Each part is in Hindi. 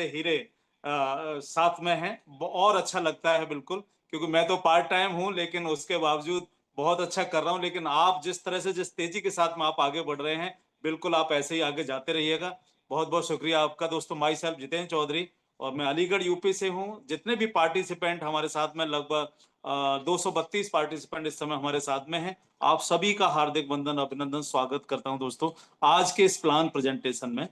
हीरे साथ में हैं। और अच्छा लगता है बिल्कुल, क्योंकि मैं तो पार्ट टाइम हूं, लेकिन उसके बावजूद बहुत अच्छा कर रहा हूं। लेकिन आप जिस तरह से, जिस तेजी के साथ में आप आगे बढ़ रहे हैं, बिल्कुल आप ऐसे ही आगे जाते रहिएगा। बहुत बहुत शुक्रिया आपका दोस्तों। माई सेल्फ जितेंद्र चौधरी, और मैं अलीगढ़ यूपी से हूं। जितने भी पार्टिसिपेंट हमारे साथ में, लगभग 232 पार्टिसिपेंट इस समय हमारे साथ में हैं। आप सभी का हार्दिक वंदन, अभिनंदन, स्वागत करता हूं दोस्तों आज के इस प्लान प्रेजेंटेशन में।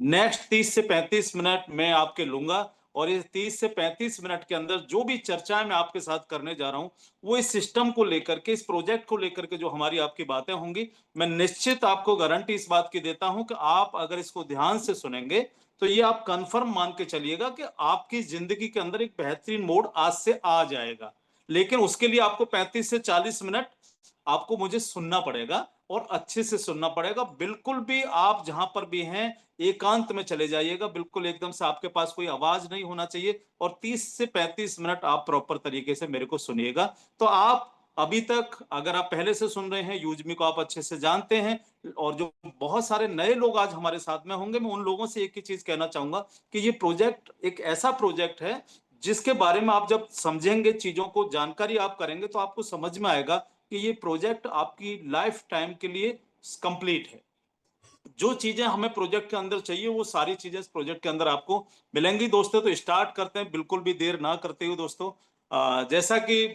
नेक्स्ट 30 से 35 मिनट मैं आपके लूंगा, और ये 30 से 35 मिनट के अंदर जो भी चर्चाएं मैं आपके साथ करने जा रहा हूं, वो इस सिस्टम को लेकर के, इस प्रोजेक्ट को लेकर के जो हमारी आपकी बातें होंगी, मैं निश्चित आपको गारंटी इस बात की देता हूं कि आप अगर इसको ध्यान से सुनेंगे, तो ये आप कंफर्म मान के चलिएगा कि आपकी जिंदगी के अंदर एक बेहतरीन मोड़ आज से आ जाएगा। लेकिन उसके लिए आपको 35 से 40 मिनट आपको मुझे सुनना पड़ेगा, और अच्छे से सुनना पड़ेगा। बिल्कुल भी आप जहां पर भी हैं, एकांत में चले जाइएगा। बिल्कुल एकदम से आपके पास कोई आवाज नहीं होना चाहिए, और 30 से 35 मिनट आप प्रॉपर तरीके से मेरे को सुनिएगा। तो आप अभी तक, अगर आप पहले से सुन रहे हैं, यूजमी को आप अच्छे से जानते हैं, और जो बहुत सारे नए लोग आज हमारे साथ में होंगे, मैं उन लोगों से एक ही चीज कहना चाहूंगा कि ये प्रोजेक्ट एक ऐसा प्रोजेक्ट है जिसके बारे में आप जब समझेंगे, चीजों को जानकारी आप करेंगे, तो आपको समझ में आएगा कि ये प्रोजेक्ट आपकी लाइफ टाइम के लिए कंप्लीट है। जो चीजें हमें प्रोजेक्ट के अंदर चाहिए, वो सारी चीजें इस प्रोजेक्ट के अंदर आपको मिलेंगी दोस्तों। तो स्टार्ट करते हैं, बिल्कुल भी देर ना करते हुए दोस्तों। जैसा कि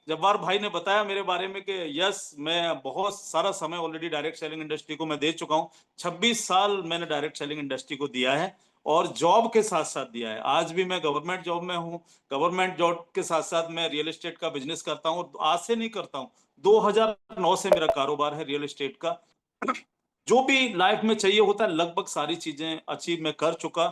जब्बार भाई ने बताया मेरे बारे में कि यस, मैं बहुत सारा समय ऑलरेडी डायरेक्ट सेलिंग इंडस्ट्री को मैं दे चुका हूं। 26 साल मैंने डायरेक्ट सेलिंग इंडस्ट्री को दिया है, और जॉब के साथ साथ दिया है। आज भी मैं गवर्नमेंट जॉब में हूं। गवर्नमेंट जॉब के साथ साथ मैं रियल एस्टेट का बिजनेस करता हूं, और आज से नहीं करता हूं, 2009 से मेरा कारोबार है रियल एस्टेट का। जो भी लाइफ में चाहिए होता है, लगभग सारी चीजें अचीव मैं कर चुका।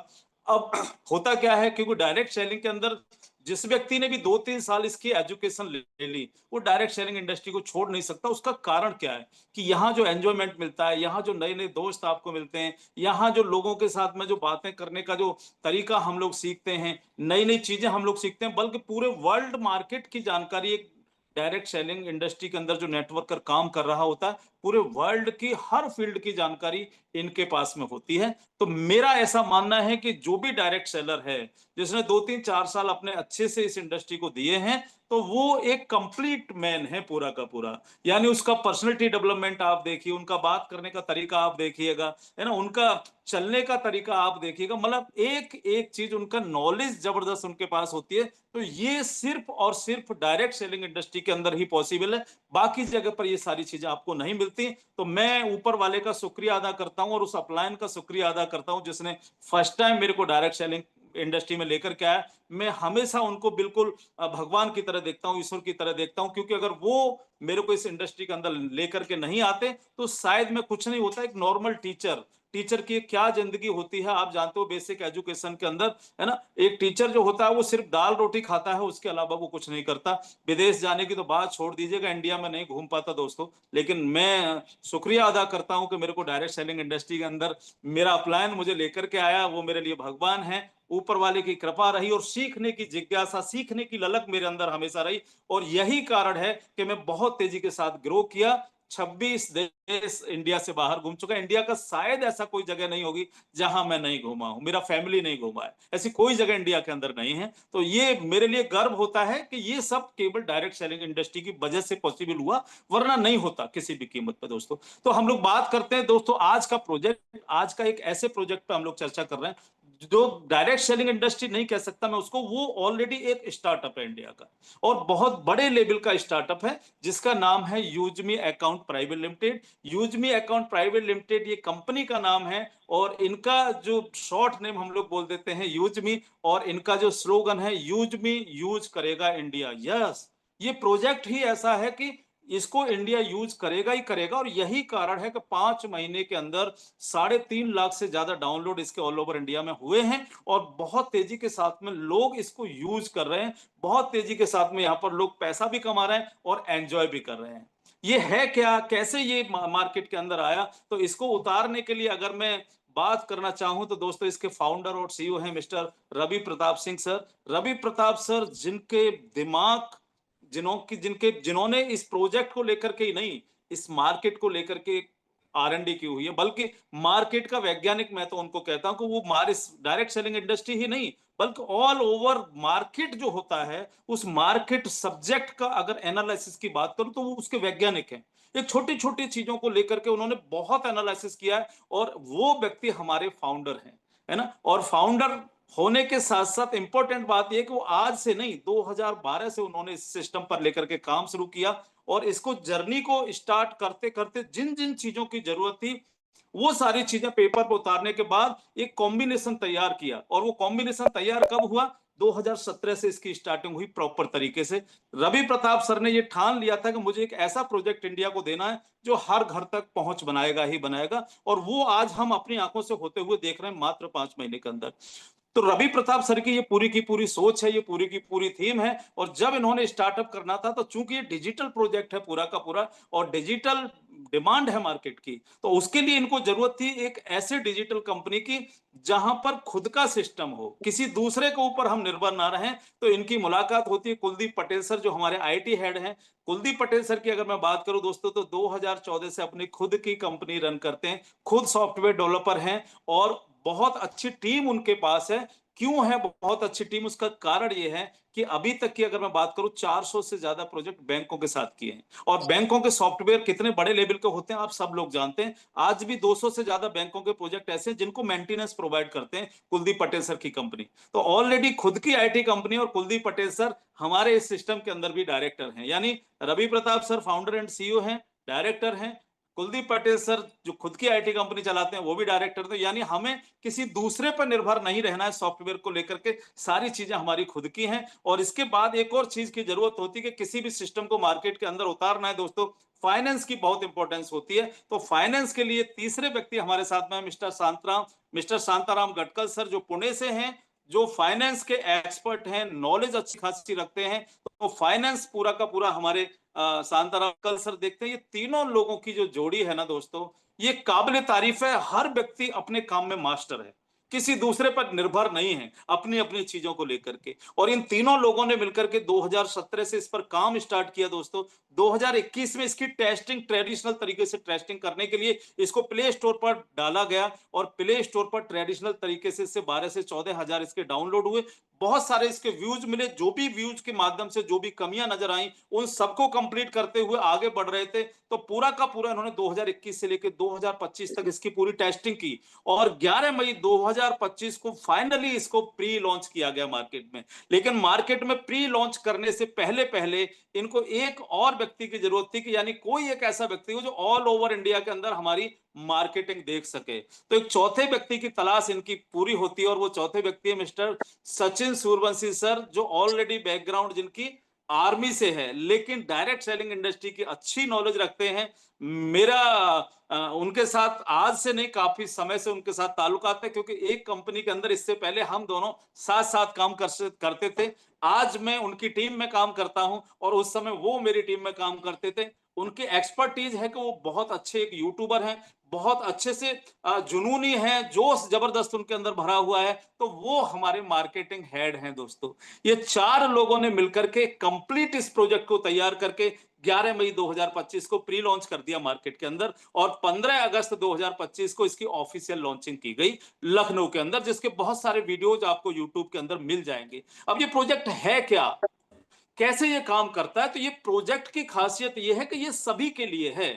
अब होता क्या है, क्योंकि डायरेक्ट सेलिंग के अंदर जिस व्यक्ति ने भी 2-3 साल इसकी एजुकेशन ले ली, वो डायरेक्ट सेलिंग इंडस्ट्री को छोड़ नहीं सकता। उसका कारण क्या है कि यहाँ जो एंजॉयमेंट मिलता है, यहाँ जो नए नए दोस्त आपको मिलते हैं, यहाँ जो लोगों के साथ में जो बातें करने का जो तरीका हम लोग सीखते हैं, नई नई चीजें हम लोग सीखते हैं, बल्कि पूरे वर्ल्ड मार्केट की जानकारी एक डायरेक्ट सेलिंग इंडस्ट्री के अंदर जो नेटवर्कर काम कर रहा होता है, पूरे वर्ल्ड की हर फील्ड की जानकारी इनके पास में होती है। तो मेरा ऐसा मानना है कि जो भी डायरेक्ट सेलर है, जिसने 2-3-4 साल अपने अच्छे से इस इंडस्ट्री को दिए हैं, तो वो एक कंप्लीट मैन है पूरा का पूरा। यानी उसका पर्सनैलिटी डेवलपमेंट आप देखिए, उनका बात करने का तरीका आप देखिएगा, है ना, उनका चलने का तरीका आप देखिएगा, मतलब एक एक चीज, उनका नॉलेज जबरदस्त उनके पास होती है। तो ये सिर्फ और सिर्फ डायरेक्ट सेलिंग इंडस्ट्री के अंदर ही पॉसिबल है, बाकी जगह पर ये सारी चीजें आपको नहीं मिलती। तो मैं ऊपर वाले का शुक्रिया अदा करता हूं, और उस अपलायन का शुक्रिया अदा करता हूं जिसने फर्स्ट टाइम मेरे को डायरेक्ट सेलिंग इंडस्ट्री में लेकर के आया। मैं हमेशा उनको बिल्कुल भगवान की तरह देखता हूं, ईश्वर की तरह देखता हूं, क्योंकि अगर वो मेरे को इस इंडस्ट्री के अंदर लेकर के नहीं आते, तो शायद मैं कुछ नहीं होता। एक नॉर्मल टीचर, टीचर की क्या जिंदगी होती है आप जानते हो, बेसिक एजुकेशन के अंदर, है ना। एक टीचर जो होता है वो सिर्फ दाल रोटी खाता है, उसके अलावा वो कुछ नहीं करता। विदेश जाने की तो बात छोड़ दीजिएगा, इंडिया में नहीं घूम पाता दोस्तों। लेकिन मैं शुक्रिया अदा करता हूं कि मेरे को डायरेक्ट सेलिंग इंडस्ट्री के अंदर मेरा अपलायन मुझे लेकर के आया, वो मेरे लिए भगवान है। ऊपर वाले की कृपा रही, और सीखने की जिज्ञासा, सीखने की ललक मेरे अंदर हमेशा रही, और यही कारण है कि मैं बहुत तेजी के साथ ग्रो किया। 26 देश इंडिया से बाहर घूम चुका। इंडिया का शायद ऐसा कोई जगह नहीं होगी जहां मैं नहीं घूमा हूं, मेरा फैमिली नहीं घूमा है, ऐसी कोई जगह इंडिया के अंदर नहीं है। तो ये मेरे लिए गर्व होता है कि ये सब केवल डायरेक्ट सेलिंग इंडस्ट्री की वजह से पॉसिबल हुआ, वरना नहीं होता किसी भी कीमत पर दोस्तों। तो हम लोग बात करते हैं दोस्तों आज का प्रोजेक्ट, आज का एक ऐसे प्रोजेक्ट पे हम लोग चर्चा कर रहे हैं जो डायरेक्ट सेलिंग इंडस्ट्री नहीं कह सकता मैं उसको, वो ऑलरेडी एक स्टार्टअप है इंडिया का, और बहुत बड़े लेवल का स्टार्टअप है, जिसका नाम है UseMe Account Private Limited. UseMe Account Private Limited ये कंपनी का नाम है, और इनका जो शॉर्ट नेम हम लोग बोल देते हैं यूजमी, और इनका जो स्लोगन है यूजमी यूज करेगा इंडिया। यस, ये प्रोजेक्ट ही ऐसा है कि इसको इंडिया यूज करेगा ही करेगा, और यही कारण है कि 5 महीने के अंदर 3.5 लाख से ज्यादा डाउनलोड इसके ऑल ओवर इंडिया में हुए हैं, और बहुत तेजी के साथ में लोग इसको यूज कर रहे हैं। बहुत तेजी के साथ में यहाँ पर लोग पैसा भी कमा रहे हैं और एंजॉय भी कर रहे हैं। ये है क्या, कैसे ये मार्केट के अंदर आया, तो इसको उतारने के लिए अगर मैं बात करना चाहूं, तो दोस्तों इसके फाउंडर और सीईओ हैं mister Ravi Pratap Singh sir. Ravi Pratap sir, जिनके दिमाग, जिन्होंने इस प्रोजेक्ट को लेकर के ही नहीं, इस मार्केट को लेकर के R&D की हुई है, बल्कि मार्केट का वैज्ञानिक मैं तो उनको कहता हूं कि वो डायरेक्ट सेलिंग इंडस्ट्री ही नहीं, बल्कि ऑल ओवर मार्केट जो होता है, उस मार्केट सब्जेक्ट का अगर एनालिसिस की बात करूं तो वो उसके वैज्ञानिक हैं। एक छोटी छोटी चीजों को लेकर के उन्होंने बहुत एनालिसिस किया है, और वो व्यक्ति हमारे फाउंडर हैं, है ना। और फाउंडर होने के साथ साथ इंपॉर्टेंट बात यह कि वो आज से नहीं, 2012 से उन्होंने इस सिस्टम पर लेकर के काम शुरू किया, और इसको जर्नी को स्टार्ट करते करते जिन जिन चीजों की जरूरत थी वो सारी चीजें पेपर पर उतारने के बाद एक कॉम्बिनेशन तैयार किया। और वो कॉम्बिनेशन तैयार कब हुआ? 2017 से इसकी स्टार्टिंग हुई प्रॉपर तरीके से। रवि प्रताप सर ने ये ठान लिया था कि मुझे एक ऐसा प्रोजेक्ट इंडिया को देना है जो हर घर तक पहुंच बनाएगा ही बनाएगा, और वो आज हम अपनी आंखों से होते हुए देख रहे हैं मात्र 5 महीने के अंदर। तो रवि प्रताप सर की ये पूरी की पूरी सोच है, ये पूरी की पूरी थीम है। और जब इन्होंने स्टार्टअप करना था, तो चूंकि ये डिजिटल प्रोजेक्ट है पूरा का पूरा, और डिजिटल डिमांड है मार्केट की, तो उसके लिए इनको जरूरत थी एक ऐसे डिजिटल कंपनी की जहां पर खुद का सिस्टम हो, किसी दूसरे के ऊपर हम निर्भर ना रहें। तो इनकी मुलाकात होती है कुलदीप पटेल सर, जो हमारे आईटी हेड हैं। कुलदीप पटेल सर की अगर मैं बात करूं दोस्तों, तो 2014 से अपनी खुद की कंपनी रन करते हैं, खुद सॉफ्टवेयर डेवलपर हैं, और बहुत अच्छी टीम उनके पास है। क्यों है बहुत अच्छी टीम? उसका कारण यह है कि अभी तक की अगर मैं बात करूं, 400 से ज्यादा प्रोजेक्ट बैंकों के साथ किए हैं। और बैंकों के सॉफ्टवेयर कितने बड़े लेवल के होते हैं आप सब लोग जानते हैं। आज भी 200 से ज्यादा बैंकों के प्रोजेक्ट ऐसे हैं जिनको मेंटेनेंस प्रोवाइड करते हैं कुलदीप पटेल सर की कंपनी। तो ऑलरेडी खुद की आईटी कंपनी, और कुलदीप पटेल सर हमारे इस सिस्टम के अंदर भी डायरेक्टर हैं। यानी Ravi Pratap sir founder and CEO हैं, डायरेक्टर हैं। कुलदीप पटेल सर जो खुद की आईटी कंपनी चलाते हैं वो भी डायरेक्टर। तो यानी हमें किसी दूसरे पर निर्भर नहीं रहना है सॉफ्टवेयर को लेकर के, सारी चीजें हमारी खुद की हैं। और इसके बाद एक और चीज की जरूरत होती है कि किसी भी सिस्टम को मार्केट के अंदर उतारना है दोस्तों, फाइनेंस की बहुत इंपॉर्टेंस होती है। तो फाइनेंस के लिए तीसरे व्यक्ति हमारे साथ में मिस्टर शांताराम गटकल सर, जो पुणे से हैं, जो फाइनेंस के एक्सपर्ट हैं, नॉलेज अच्छी खासी रखते हैं। तो फाइनेंस पूरा का पूरा हमारे शांताराम गटकल सर देखते हैं। ये तीनों लोगों की जो जोड़ी है ना दोस्तों, ये काबिल तारीफ है। हर व्यक्ति अपने काम में मास्टर है, किसी दूसरे पर निर्भर नहीं है अपनी अपनी चीजों को लेकर के। और इन तीनों लोगों ने मिलकर के 2017 से इस पर काम स्टार्ट किया दोस्तों। 2021 में इसकी टेस्टिंग ट्रेडिशनल तरीके से टेस्टिंग करने के लिए इसको प्ले स्टोर पर डाला गया, और प्ले स्टोर पर ट्रेडिशनल तरीके से इससे 12 से 14 हजार इसके डाउनलोड हुए। बहुत सारे इसके व्यूज मिले, जो भी व्यूज के माध्यम से जो भी कमियां नजर आई, उन सबको कंप्लीट करते हुए आगे बढ़ रहे थे। तो पूरा का पूरा इन्होंने 2021 से लेकर 2025 तक इसकी पूरी टेस्टिंग की, और 11 मई 2025 को फाइनली इसको प्री लॉन्च किया गया मार्केट में। लेकिन मार्केट में प्री लॉन्च करने से पहले पहले इनको एक और व्यक्ति की जरूरत थी, कि यानी कोई एक ऐसा व्यक्ति हो जो ऑल ओवर इंडिया के अंदर हमारी मार्केटिंग देख सके। तो एक चौथे व्यक्ति की तलाश इनकी पूरी होती है, और वो चौथे व्यक्ति है मिस्टर सचिन सूर्यवंशी सर, जो ऑलरेडी बैकग्राउंड जिनकी आर्मी से है, लेकिन डायरेक्ट सेलिंग इंडस्ट्री की अच्छी नॉलेज रखते हैं। मेरा उनके साथ आज से नहीं, काफी समय से उनके साथ ताल्लुकात है, क्योंकि एक कंपनी के अंदर इससे पहले हम दोनों साथ साथ काम करते थे। आज मैं उनकी टीम में काम करता हूं, और उस समय वो मेरी टीम में काम करते थे। उनकी एक्सपर्टीज है कि वो बहुत अच्छे एक यूट्यूबर हैं, बहुत अच्छे से जुनूनी हैं, जोश जबरदस्त उनके अंदर भरा हुआ है। तो वो हमारे मार्केटिंग हेड हैं दोस्तों। ये चार लोगों ने मिलकर के कंप्लीट इस प्रोजेक्ट को तैयार करके 11 मई 2025 को प्री लॉन्च कर दिया मार्केट के अंदर, और 15 अगस्त 2025 को इसकी ऑफिशियल लॉन्चिंग की गई लखनऊ के अंदर, जिसके बहुत सारे वीडियोज आपको यूट्यूब के अंदर मिल जाएंगे। अब ये प्रोजेक्ट है क्या, कैसे ये काम करता है? तो ये प्रोजेक्ट की खासियत ये है कि ये सभी के लिए है।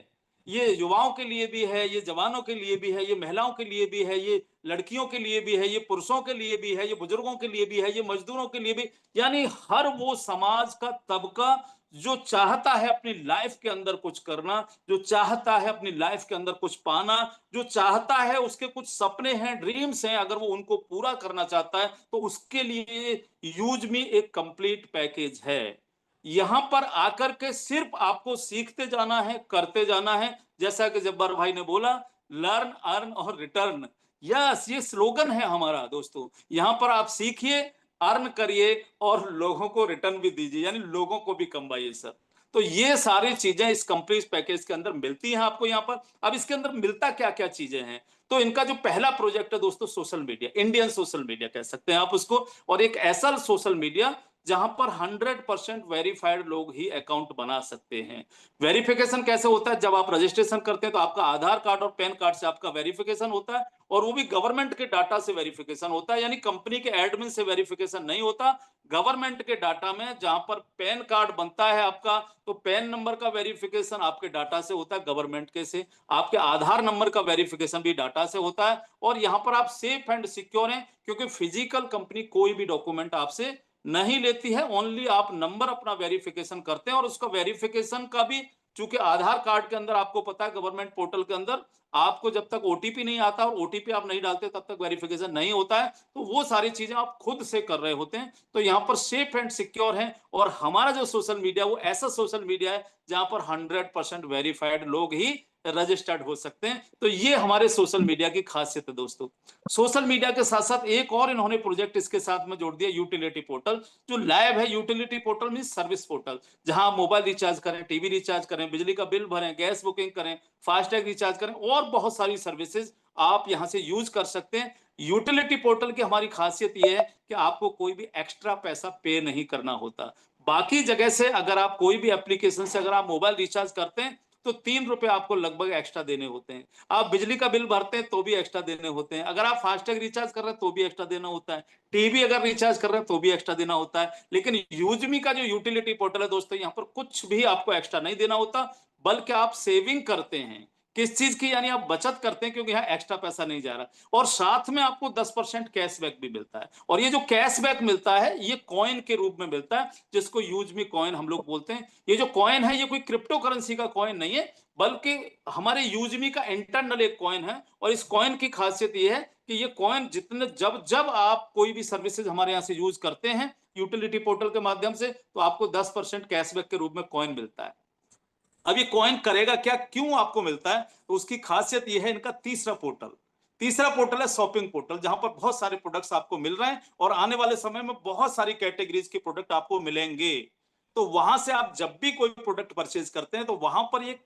ये युवाओं के लिए भी है, ये जवानों के लिए भी है, ये महिलाओं के लिए भी है, ये लड़कियों के लिए भी है, ये पुरुषों के लिए भी है, ये बुजुर्गों के लिए भी है, ये मजदूरों के लिए भी। यानी हर वो समाज का तबका जो चाहता है अपनी लाइफ के अंदर कुछ करना, जो चाहता है अपनी लाइफ के अंदर कुछ पाना, जो चाहता है, उसके कुछ सपने हैं, ड्रीम्स हैं, अगर वो उनको पूरा करना चाहता है, तो उसके लिए यूज मी एक कंप्लीट पैकेज है। यहां पर आकर के सिर्फ आपको सीखते जाना है, करते जाना है। जैसा कि जब्बार भाई ने बोला, लर्न अर्न और रिटर्न। यस, ये स्लोगन है हमारा दोस्तों। यहां पर आप सीखिए, अर्न करिए, और लोगों को रिटर्न भी दीजिए, यानी लोगों को भी कमवाइए सर। तो ये सारी चीजें इस कंप्लीट पैकेज के अंदर मिलती हैं आपको यहां पर। अब इसके अंदर मिलता क्या क्या चीजें हैं? तो इनका जो पहला प्रोजेक्ट है दोस्तों, social media, Indian social media कह सकते हैं आप उसको। और एक ऐसा सोशल मीडिया जहां पर 100% वेरीफाइड लोग ही अकाउंट बना सकते हैं। वेरिफिकेशन कैसे होता है? जब आप रजिस्ट्रेशन करते हैं तो आपका आधार कार्ड और पैन कार्ड से आपका वेरिफिकेशन होता है, और वो भी गवर्नमेंट के डाटा से वेरिफिकेशन होता है, यानी कंपनी के एडमिन से वेरिफिकेशन नहीं होता। गवर्नमेंट के डाटा में जहां पर पैन कार्ड बनता है आपका, तो पैन नंबर का वेरिफिकेशन आपके डाटा से होता है, गवर्नमेंट के से। आपके आधार नंबर का वेरिफिकेशन भी डाटा से होता है, और यहां पर आप सेफ एंड सिक्योर हैं, क्योंकि फिजिकल कंपनी कोई भी डॉक्यूमेंट आपसे नहीं लेती है। ओनली आप नंबर अपना वेरिफिकेशन करते हैं, और उसका वेरिफिकेशन का भी, चूंकि आधार कार्ड के अंदर आपको पता है गवर्नमेंट पोर्टल के अंदर आपको जब तक ओटीपी नहीं आता और ओटीपी आप नहीं डालते तब तक वेरिफिकेशन नहीं होता है, तो वो सारी चीजें आप खुद से कर रहे होते हैं। तो यहाँ पर सेफ एंड सिक्योर है, और हमारा जो सोशल मीडिया वो ऐसा सोशल मीडिया है जहां पर 100% वेरीफाइड लोग ही रजिस्टर्ड हो सकते हैं। तो ये हमारे सोशल मीडिया की खासियत है दोस्तों। सोशल मीडिया के साथ साथ एक और इन्होंने प्रोजेक्ट इसके साथ में जोड़ दिया, यूटिलिटी पोर्टल। जो लैब है, utility portal mean service portal, जहां आप मोबाइल रिचार्ज करें, टीवी रिचार्ज करें, बिजली का बिल भरें, गैस बुकिंग करें, फास्टैग रिचार्ज करें, और बहुत सारी सर्विसेज आप यहां से यूज कर सकते हैं। यूटिलिटी पोर्टल की हमारी खासियत यह है कि आपको कोई भी एक्स्ट्रा पैसा पे नहीं करना होता। बाकी जगह से अगर आप कोई भी एप्लीकेशन से अगर आप मोबाइल रिचार्ज करते हैं तो 3 रुपए आपको लगभग एक्स्ट्रा देने होते हैं। आप बिजली का बिल भरते हैं तो भी एक्स्ट्रा देने होते हैं। अगर आप फास्टैग रिचार्ज कर रहे हैं तो भी एक्स्ट्रा देना होता है। टीवी अगर रिचार्ज कर रहे हैं तो भी एक्स्ट्रा देना होता है। लेकिन यूजमी का जो यूटिलिटी पोर्टल है दोस्तों, यहाँ पर कुछ भी आपको एक्स्ट्रा नहीं देना होता, बल्कि आप सेविंग करते हैं। किस चीज की? यानी आप बचत करते हैं, क्योंकि यहाँ एक्स्ट्रा पैसा नहीं जा रहा, और साथ में आपको 10% कैशबैक भी मिलता है। और ये जो कैशबैक मिलता है ये कॉइन के रूप में मिलता है, जिसको यूज मी कॉइन हम लोग बोलते हैं। ये जो कॉइन है ये कोई क्रिप्टो करेंसी का कॉइन नहीं है, बल्कि हमारे यूजमी का इंटरनल एक कॉइन है। और इस कॉइन की खासियत ये है कि ये कॉइन जितने जब जब आप कोई भी सर्विसेज हमारे यहाँ से यूज करते हैं यूटिलिटी पोर्टल के माध्यम से, तो आपको 10% कैशबैक के रूप में कॉइन मिलता है। अब ये कॉइन करेगा क्या, क्यों आपको मिलता है? तो उसकी खासियत यह है इनका तीसरा पोर्टल। तीसरा पोर्टल है शॉपिंग पोर्टल, जहां पर बहुत सारे प्रोडक्ट्स आपको मिल रहे हैं, और आने वाले समय में बहुत सारी कैटेगरीज के प्रोडक्ट आपको मिलेंगे। तो वहां से आप जब भी कोई प्रोडक्ट परचेज करते हैं तो वहां पर ये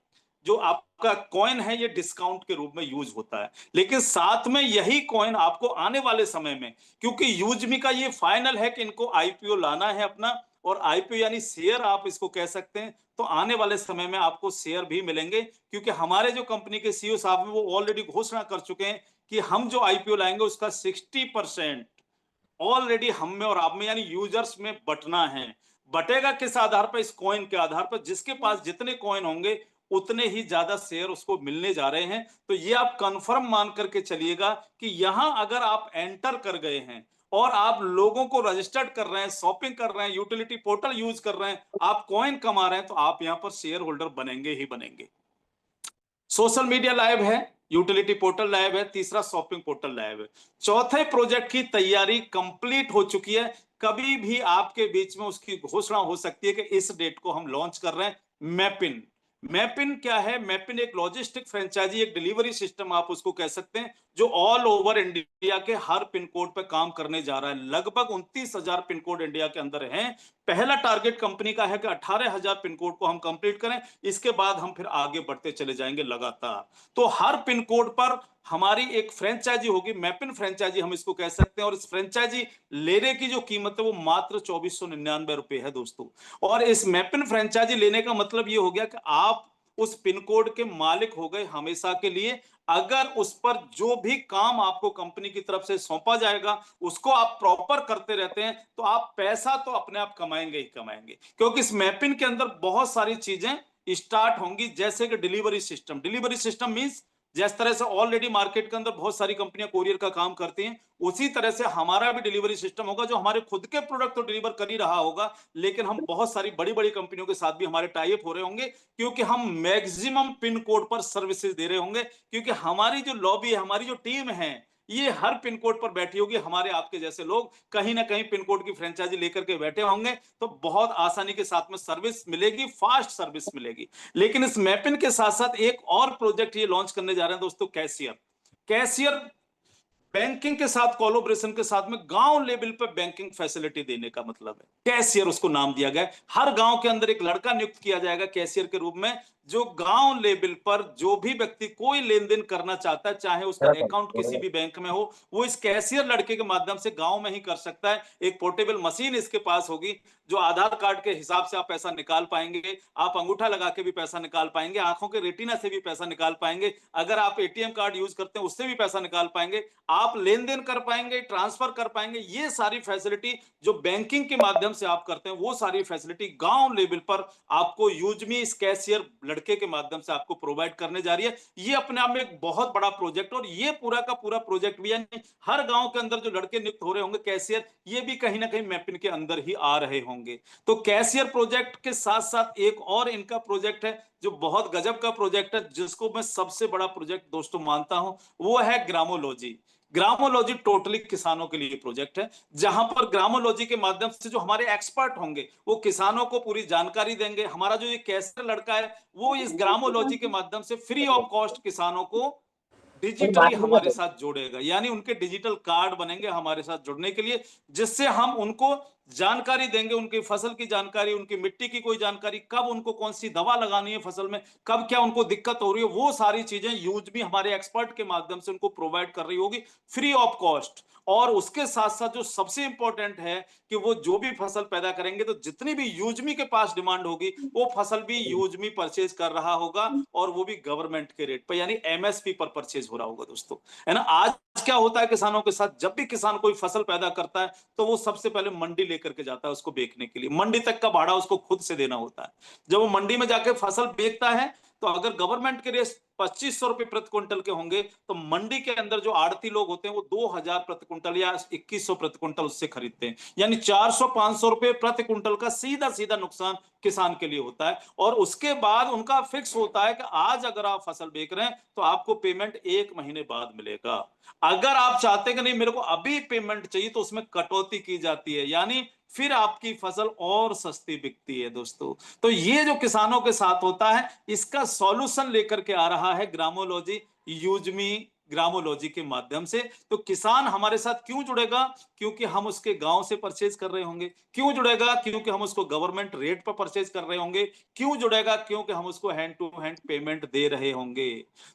जो आपका कॉइन है ये डिस्काउंट के रूप में यूज होता है। लेकिन साथ में यही कॉइन आपको आने वाले समय में, क्योंकि यूजमी का ये फाइनल है कि इनको आईपीओ लाना है अपना, और आईपीओ यानी शेयर आप इसको कह सकते हैं, तो आने वाले समय में आपको शेयर भी मिलेंगे। क्योंकि हमारे जो कंपनी के सीईओ साहब हैं वो ऑलरेडी घोषणा कर चुके हैं कि हम जो आईपीओ लाएंगे उसका 60% ऑलरेडी हम में और आप में यानी यूजर्स में बटना है। बटेगा किस आधार पर? इस कॉइन के आधार पर। जिसके पास जितने कॉइन होंगे उतने ही ज्यादा शेयर उसको मिलने जा रहे हैं। तो ये आप कंफर्म मान करके चलिएगा कि यहां अगर आप एंटर कर गए हैं और आप लोगों को रजिस्टर्ड कर रहे हैं, शॉपिंग कर रहे हैं, यूटिलिटी पोर्टल यूज कर रहे हैं, आप कॉइन कमा रहे हैं, तो आप यहां पर शेयर होल्डर बनेंगे ही बनेंगे। सोशल मीडिया लाइव है, यूटिलिटी पोर्टल लाइव है, तीसरा शॉपिंग पोर्टल लाइव है। चौथे प्रोजेक्ट की तैयारी कंप्लीट हो चुकी है। कभी भी आपके बीच में उसकी घोषणा हो सकती है कि इस डेट को हम लॉन्च कर रहे हैं। मैपिन। मैपिन क्या है? मैपिन एक लॉजिस्टिक फ्रेंचाइजी, एक डिलीवरी सिस्टम आप उसको कह सकते हैं, जो ऑल ओवर इंडिया के हर पिन कोड पे काम करने जा रहा है। लगभग 29,000 पिन कोड इंडिया के अंदर हैं। पहला टारगेट कंपनी का है कि 18,000 पिन कोड को हम कंप्लीट करें, इसके बाद हम फिर आगे बढ़ते चले जाएंगे लगातार। तो हर पिन कोड पर हमारी एक फ्रेंचाइजी होगी, मैपिन फ्रेंचाइजी हम इसको कह सकते हैं, और इस फ्रेंचाइजी लेने की जो कीमत है वो मात्र 2499 रुपए है दोस्तों। और इस मैपिन फ्रेंचाइजी लेने का मतलब ये हो गया कि आप उस पिन कोड के मालिक हो गए हमेशा के लिए। अगर उस पर जो भी काम आपको कंपनी की तरफ से सौंपा जाएगा उसको आप प्रॉपर करते रहते हैं, तो आप पैसा तो अपने आप कमाएंगे ही कमाएंगे। क्योंकि इस मैपिन के अंदर बहुत सारी चीजें स्टार्ट होंगी, जैसे कि delivery system. Delivery system means जिस तरह से ऑलरेडी मार्केट के अंदर बहुत सारी कंपनियां कोरियर का काम करती हैं, उसी तरह से हमारा भी डिलीवरी सिस्टम होगा, जो हमारे खुद के प्रोडक्ट तो डिलीवर कर ही रहा होगा, लेकिन हम बहुत सारी बड़ी बड़ी कंपनियों के साथ भी हमारे टाई अप हो रहे होंगे, क्योंकि हम मैक्सिमम पिन कोड पर सर्विसेज दे रहे होंगे। क्योंकि हमारी जो लॉबी है, हमारी जो टीम है, ये हर पिन कोड पर बैठी होगी। हमारे आपके जैसे लोग कहीं ना कहीं पिन कोड की फ्रेंचाइजी लेकर के बैठे होंगे, तो बहुत आसानी के साथ में सर्विस मिलेगी, फास्ट सर्विस मिलेगी। लेकिन इस मैपिन के साथ साथ एक और प्रोजेक्ट ये लॉन्च करने जा रहे हैं दोस्तों, कैशियर। कैशियर बैंकिंग के साथ कोलैबोरेशन के साथ में गांव लेवल पे बैंकिंग फैसिलिटी देने का मतलब है। कैशियर उसको नाम दिया गया है। हर गांव के अंदर एक लड़का नियुक्त किया जाएगा कैशियर के रूप में, जो गांव लेवल पर जो भी व्यक्ति कोई लेन देन करना चाहता है, चाहे उसका अकाउंट किसी भी बैंक में हो, वो इस कैशियर लड़के के माध्यम से गांव में ही कर सकता है। एक पोर्टेबल मशीन इसके पास होगी, जो आधार कार्ड के हिसाब से आप पैसा निकाल पाएंगे, आप अंगूठा लगा के भी पैसा निकाल पाएंगे, आंखों के रेटिना से भी पैसा निकाल पाएंगे, अगर आप एटीएम कार्ड यूज करते हैं उससे भी पैसा निकाल पाएंगे, आप लेन देन कर पाएंगे, ट्रांसफर कर पाएंगे। ये सारी फैसिलिटी जो बैंकिंग के माध्यम से आप करते हैं, वो सारी फैसिलिटी गांव लेवल पर आपको यूजमी इस कैशियर लड़के के माध्यम से आपको प्रोवाइड करने जा रही है। ये अपने आप में एक बहुत बड़ा प्रोजेक्ट, और ये पूरा का पूरा प्रोजेक्ट भी, यानी हर गांव के अंदर जो लड़के नियुक्त हो रहे होंगे कैशियर, ये भी कहीं ना कहीं मैपिन के अंदर ही आ रहे होंगे। तो कैशियर प्रोजेक्ट के साथ साथ एक और इनका प्रोजेक्ट है जो बहुत गजब का प्रोजेक्ट है, जिसको मैं सबसे बड़ा प्रोजेक्ट दोस्तों मानता हूं, वो है ग्रामोलॉजी। ग्रामोलॉजी टोटली किसानों के लिए प्रोजेक्ट है, जहां पर ग्रामोलॉजी के माध्यम से जो हमारे एक्सपर्ट होंगे वो किसानों को पूरी जानकारी देंगे। हमारा जो ये कैशियर लड़का है वो इस ग्रामोलॉजी के माध्यम से फ्री ऑफ कॉस्ट किसानों को डिजिटली हमारे साथ जोड़ेगा, यानी उनके डिजिटल कार्ड बनेंगे हमारे साथ जुड़ने के लिए, जिससे हम उनको जानकारी देंगे, उनकी फसल की जानकारी, उनकी मिट्टी की कोई जानकारी, कब उनको कौन सी दवा लगानी है फसल में, कब क्या उनको दिक्कत हो रही है, वो सारी चीजें यूज भी हमारे एक्सपर्ट के माध्यम से उनको प्रोवाइड कर रही होगी फ्री ऑफ कॉस्ट। और उसके साथ साथ जो सबसे इंपॉर्टेंट है कि वो जो भी फसल पैदा करेंगे तो जितनी भी यूजमी के पास डिमांड होगी वो फसल भी यूजमी परचेज कर रहा होगा, और वो भी गवर्नमेंट के रेट पर, यानी एमएसपी पर परचेज हो रहा होगा दोस्तों, है ना। आज क्या होता है किसानों के साथ, जब भी किसान कोई फसल पैदा करता है तो वो सबसे पहले मंडी लेकर के जाता है उसको बेचने के लिए, मंडी तक का भाड़ा उसको खुद से देना होता है। जब वो मंडी में जाके फसल बेचता है तो अगर गवर्नमेंट के रेट 2500 रुपए प्रति क्विंटल के होंगे, तो मंडी के अंदर जो आड़ती लोग होते हैं वो 2000 प्रति क्विंटल या 2100 प्रति क्विंटल उससे खरीदते हैं, यानी 400-500 रुपए प्रति क्विंटल का सीधा सीधा नुकसान किसान के लिए होता है। और उसके बाद उनका फिक्स होता है कि आज अगर आप फसल बेच रहे हैं तो आपको पेमेंट 1 महीने बाद मिलेगा। अगर आप चाहते हैं कि नहीं मेरे को अभी पेमेंट चाहिए, तो उसमें कटौती की जाती है, यानी फिर आपकी फसल और सस्ती बिकती है दोस्तों। तो ये जो किसानों के साथ होता है, इसका सॉल्यूशन लेकर के आ रहा है ग्रामोलॉजी, यूजमी ग्रामोलॉजी के माध्यम से। तो किसान हमारे साथ क्यों जुड़ेगा? क्योंकि हम उसके गांव से परचेज कर रहे होंगे। क्यों जुड़ेगा? क्योंकि हम उसको गवर्नमेंट रेट पर परचेज कर रहे होंगे। क्यों जुड़ेगा? क्योंकि हम उसको हैंड टू हैंड पेमेंट दे रहे होंगे।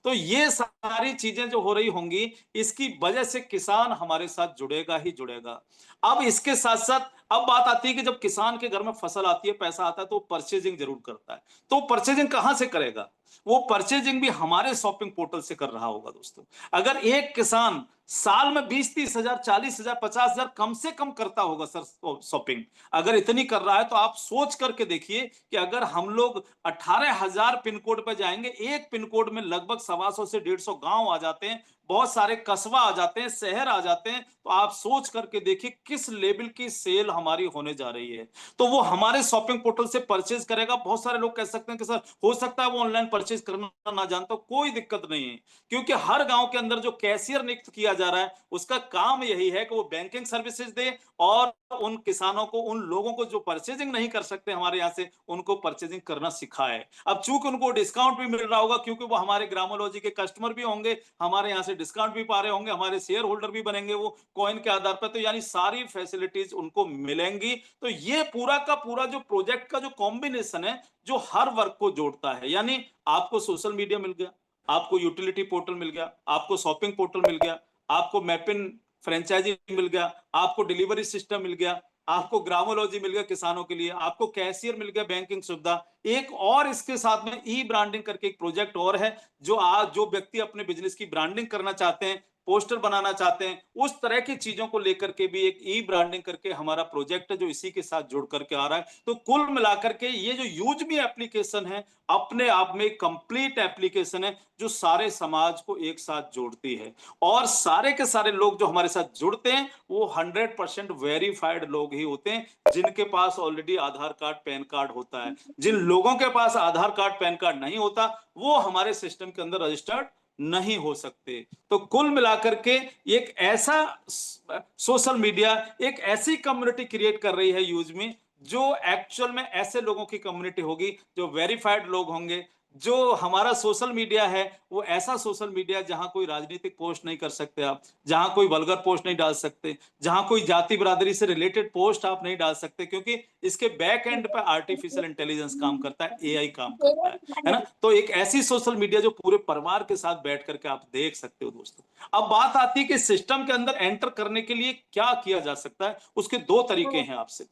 तो ये सारी चीजें जो हो रही होंगी, इसकी वजह से किसान हमारे साथ जुड़ेगा ही जुड़ेगा। अब इसके साथ साथ अब बात आती है कि जब किसान के घर में फसल आती है, पैसा आता है, तो परचेजिंग जरूर करता है। तो परचेजिंग कहां से करेगा? वो परचेजिंग भी हमारे शॉपिंग पोर्टल से कर रहा होगा दोस्तों। अगर एक किसान साल में 20-30 हजार, 40 हजार, 50 हजार कम से कम करता होगा सर शॉपिंग, अगर इतनी कर रहा है तो आप सोच करके देखिए कि अगर हम लोग 18,000 पिन कोड पे जाएंगे, एक पिन कोड में लगभग 125 से 150 गांव आ जाते हैं, बहुत सारे कस्बा आ जाते हैं, शहर आ जाते हैं, तो आप सोच करके देखिए किस लेवल की सेल हमारी होने जा रही है। तो वो हमारे शॉपिंग पोर्टल से परचेज करेगा। बहुत सारे लोग कह सकते हैं कि सर हो सकता है वो ऑनलाइन परचेज करना ना जानता हो, कोई दिक्कत नहीं है, क्योंकि हर गांव के अंदर जो कैशियर नियुक्त किया जा रहा है उसका काम यही है कि वो बैंकिंग सर्विसेज दे, और उन किसानों को, उन लोगों को जो परचेजिंग नहीं कर सकते हमारे यहाँ से, उनको परचेजिंग करना सिखाए। अब चूंकि उनको डिस्काउंट भी मिल रहा होगा, क्योंकि वो हमारे ग्रामोलॉजी के कस्टमर भी होंगे, हमारे यहाँ से डिस्काउंट भी पा रहे होंगे, हमारे शेयर होल्डर भी बनेंगे वो कॉइन के आधार पर, तो यानी सारी फैसिलिटीज उनको मिलेंगी। तो ये पूरा का पूरा जो प्रोजेक्ट का जो कॉम्बिनेशन है, जो हर वर्ग को जोड़ता है, यानी आपको सोशल मीडिया मिल गया, आपको यूटिलिटी पोर्टल मिल गया, आपको शॉपिंग पोर्टल मिल गया, आपको मैपिन फ्रेंचाइजी मिल गया, आपको डिलीवरी सिस्टम मिल गया, आपको ग्रामोलॉजी मिल गया किसानों के लिए, आपको कैशियर मिल गया, बैंकिंग सुविधा। एक और इसके साथ में ई ब्रांडिंग करके एक प्रोजेक्ट और है, जो आज जो व्यक्ति अपने बिजनेस की ब्रांडिंग करना चाहते हैं, पोस्टर बनाना चाहते हैं, उस तरह की चीजों को लेकर के भी एक ई ब्रांडिंग करके हमारा प्रोजेक्ट है जो इसी के साथ जुड़ करके आ रहा है। तो कुल मिलाकर के ये जो यूज मी एप्लीकेशन है, अपने आप में कंप्लीट एप्लीकेशन है जो सारे समाज को एक साथ जोड़ती है, और सारे के सारे लोग जो हमारे साथ जुड़ते हैं वो 100% वेरीफाइड लोग ही होते हैं, जिनके पास ऑलरेडी आधार कार्ड पैन कार्ड होता है। जिन लोगों के पास आधार कार्ड पैन कार्ड नहीं होता, वो हमारे सिस्टम के अंदर रजिस्टर्ड नहीं हो सकते। तो कुल मिलाकर के एक ऐसा सोशल मीडिया, एक ऐसी कम्युनिटी क्रिएट कर रही है यूज में, जो एक्चुअल में ऐसे लोगों की कम्युनिटी होगी जो वेरीफाइड लोग होंगे, जो हमारा सोशल मीडिया है वो ऐसा सोशल मीडिया जहां कोई राजनीतिक पोस्ट नहीं कर सकते आप, जहां कोई वल्गर पोस्ट नहीं डाल सकते, जहां कोई जाति बिरादरी से रिलेटेड पोस्ट आप नहीं डाल सकते, क्योंकि इसके बैक एंड पे आर्टिफिशियल इंटेलिजेंस काम करता है, एआई काम करता है ना। तो एक ऐसी सोशल मीडिया जो पूरे परिवार के साथ बैठ करके आप देख सकते हो दोस्तों। अब बात आती है कि सिस्टम के अंदर एंटर करने के लिए क्या किया जा सकता है, उसके दो तरीके हैं आपसे।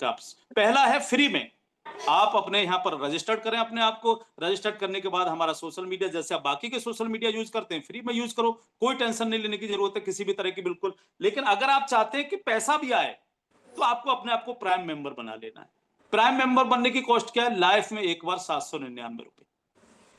पहला है फ्री में आप अपने यहाँ पर रजिस्टर्ड करें, अपने आप को रजिस्टर्ड करने के बाद हमारा सोशल मीडिया जैसे आप बाकी के सोशल मीडिया यूज करते हैं फ्री में यूज करो, कोई टेंशन नहीं लेने की जरूरत है किसी भी तरह की, बिल्कुल। लेकिन अगर आप चाहते हैं कि पैसा भी आए तो आपको अपने आप को प्राइम मेंबर बना लेना है। प्राइम मेंबर बनने की कॉस्ट क्या है? लाइफ में एक बार 799 रुपए,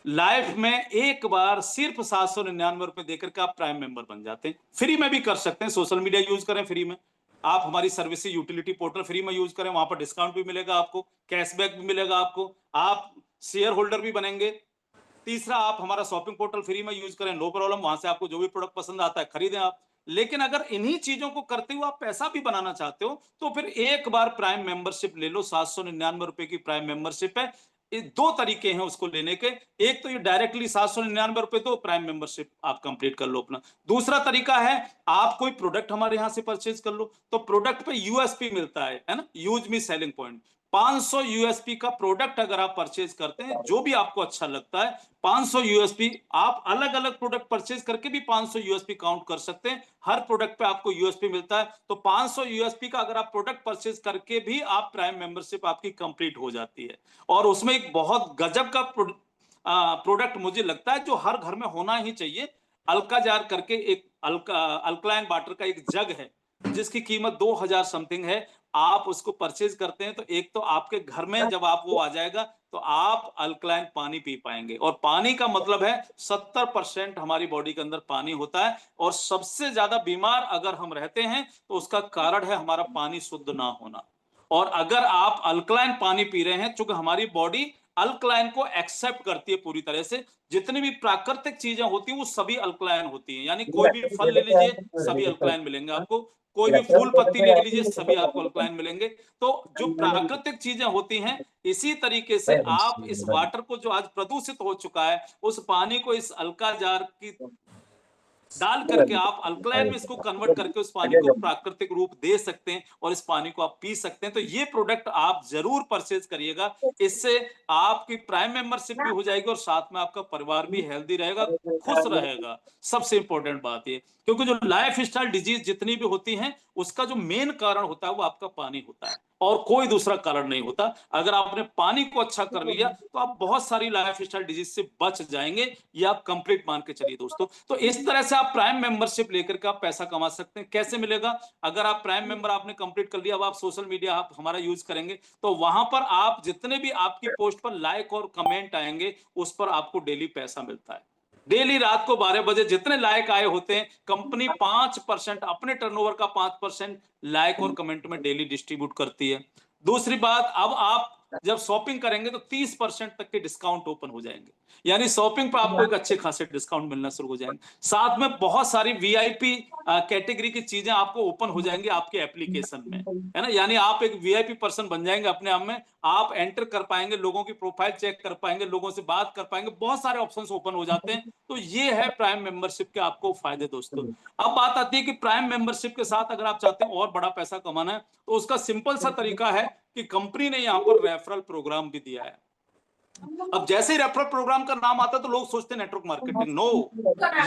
लाइफ में एक बार सिर्फ 799 रुपए देकर के आप प्राइम मेंबर बन जाते हैं। फ्री में भी कर सकते हैं, सोशल मीडिया यूज करें फ्री में, आप हमारी सर्विस यूटिलिटी पोर्टल फ्री में यूज करें, वहां पर डिस्काउंट भी मिलेगा आपको, कैशबैक भी मिलेगा आपको, आप शेयर होल्डर भी बनेंगे। तीसरा, आप हमारा शॉपिंग पोर्टल फ्री में यूज करें, नो प्रॉब्लम, वहां से आपको जो भी प्रोडक्ट पसंद आता है खरीदें आप। लेकिन अगर इन्हीं चीजों को करते हुए आप पैसा भी बनाना चाहते हो तो फिर एक बार प्राइम मेंबरशिप ले लो, 799 रुपए की प्राइम मेंबरशिप है। ये दो तरीके हैं उसको लेने के, एक तो ये डायरेक्टली 799 रुपए दो प्राइम मेंबरशिप आप कंप्लीट कर लो अपना। दूसरा तरीका है आप कोई प्रोडक्ट हमारे यहां से परचेज कर लो, तो प्रोडक्ट पे यूएसपी मिलता है ना, use me selling point. 500 USP का प्रोडक्ट अगर आप परचेज करते हैं, जो भी आपको अच्छा लगता है, 500 यूएसपी आप अलग अलग प्रोडक्ट परचेज करके भी 500 यूएसपी काउंट कर सकते हैं। हर प्रोडक्ट पे आपको यूएसपी मिलता है, तो 500 यूएसपी का अगर आप प्रोडक्ट परचेज करके भी आप प्राइम मेंबरशिप आपकी कंप्लीट हो जाती है। और उसमें एक बहुत गजब का प्रोडक्ट मुझे लगता है जो हर घर में होना ही चाहिए। अल्का जार करके एक अल्कलाइन वाटर का एक जग है जिसकी कीमत 2000 समथिंग है। आप उसको परचेज करते हैं तो एक तो आपके घर में जब आप वो आ जाएगा तो आप अल्कलाइन पानी पी पाएंगे, और पानी का मतलब है 70% हमारी बॉडी के अंदर पानी होता है, और सबसे ज्यादा बीमार अगर हम रहते हैं तो उसका कारण है हमारा पानी शुद्ध ना होना। और अगर आप अल्कलाइन पानी पी रहे हैं, चूंकि हमारी बॉडी अल्कलाइन को एक्सेप्ट करती है पूरी तरह से, जितनी भी प्राकृतिक चीजें होती हैं वो सभी अल्कलाइन होती हैं। यानी कोई भी फल ले लीजिए सभी अल्कलाइन मिलेंगे आपको, कोई भी फूल पत्ती ले लीजिए सभी आपको अल्कलाइन मिलेंगे। तो जो प्राकृतिक चीजें होती हैं, इसी तरीके से आप इस वाटर को जो आज प्रदूषित हो चुका है, उस पानी को इस अल्का जार की डाल करके आप अल्कलाइन में इसको कन्वर्ट करके उस पानी को प्राकृतिक रूप दे सकते हैं और इस पानी को आप पी सकते हैं। तो ये प्रोडक्ट आप जरूर परचेज करिएगा, इससे आपकी प्राइम मेंबरशिप भी हो जाएगी और साथ में आपका परिवार भी हेल्दी रहेगा, खुश रहेगा। सबसे इंपॉर्टेंट बात ये, क्योंकि जो लाइफ स्टाइल डिजीज जितनी भी होती हैं उसका जो मेन कारण होता है वो आपका पानी होता है और कोई दूसरा कारण नहीं होता। अगर आपने पानी को अच्छा कर लिया तो आप बहुत सारी लाइफ स्टाइल डिजीज से बच जाएंगे, ये आप कंप्लीट मान के चलिए दोस्तों। तो इस तरह से आप प्राइम मेंबरशिप लेकर के आप पैसा कमा सकते हैं। कैसे मिलेगा? अगर आप प्राइम मेंबर आपने कंप्लीट कर लिया, अब आप सोशल मीडिया आप हमारा यूज करेंगे तो वहां पर आप जितने भी आपकी पोस्ट पर लाइक और कमेंट आएंगे उस पर आपको डेली पैसा मिलता है। डेली रात को 12 बजे जितने लाइक आए होते हैं, कंपनी 5% अपने टर्नओवर का 5% लाइक और कमेंट में डेली डिस्ट्रीब्यूट करती है। दूसरी बात, अब आप जब शॉपिंग करेंगे तो 30% तक के डिस्काउंट ओपन हो जाएंगे, यानी शॉपिंग पर आपको एक अच्छे खासे डिस्काउंट मिलना शुरू हो जाएंगे। साथ में बहुत सारी वीआईपी कैटेगरी की चीजें आपको ओपन हो जाएंगी आपके एप्लीकेशन में, है ना। यानी आप एक वीआईपी पर्सन बन जाएंगे अपने आप में, आप एंटर कर पाएंगे, लोगों की प्रोफाइल चेक कर पाएंगे, लोगों से बात कर पाएंगे, बहुत सारे ऑप्शंस ओपन हो जाते हैं। तो ये है प्राइम मेंबरशिप के आपको फायदे दोस्तों। अब बात आती है कि प्राइम मेंबरशिप के साथ अगर आप चाहते हैं और बड़ा पैसा कमाना है तो उसका सिंपल सा तरीका है कि कंपनी ने यहां पर रेफरल प्रोग्राम भी दिया है। अब जैसे ही रेफरल प्रोग्राम का नाम आता है तो लोग सोचते हैं नेटवर्क मार्केटिंग। नो,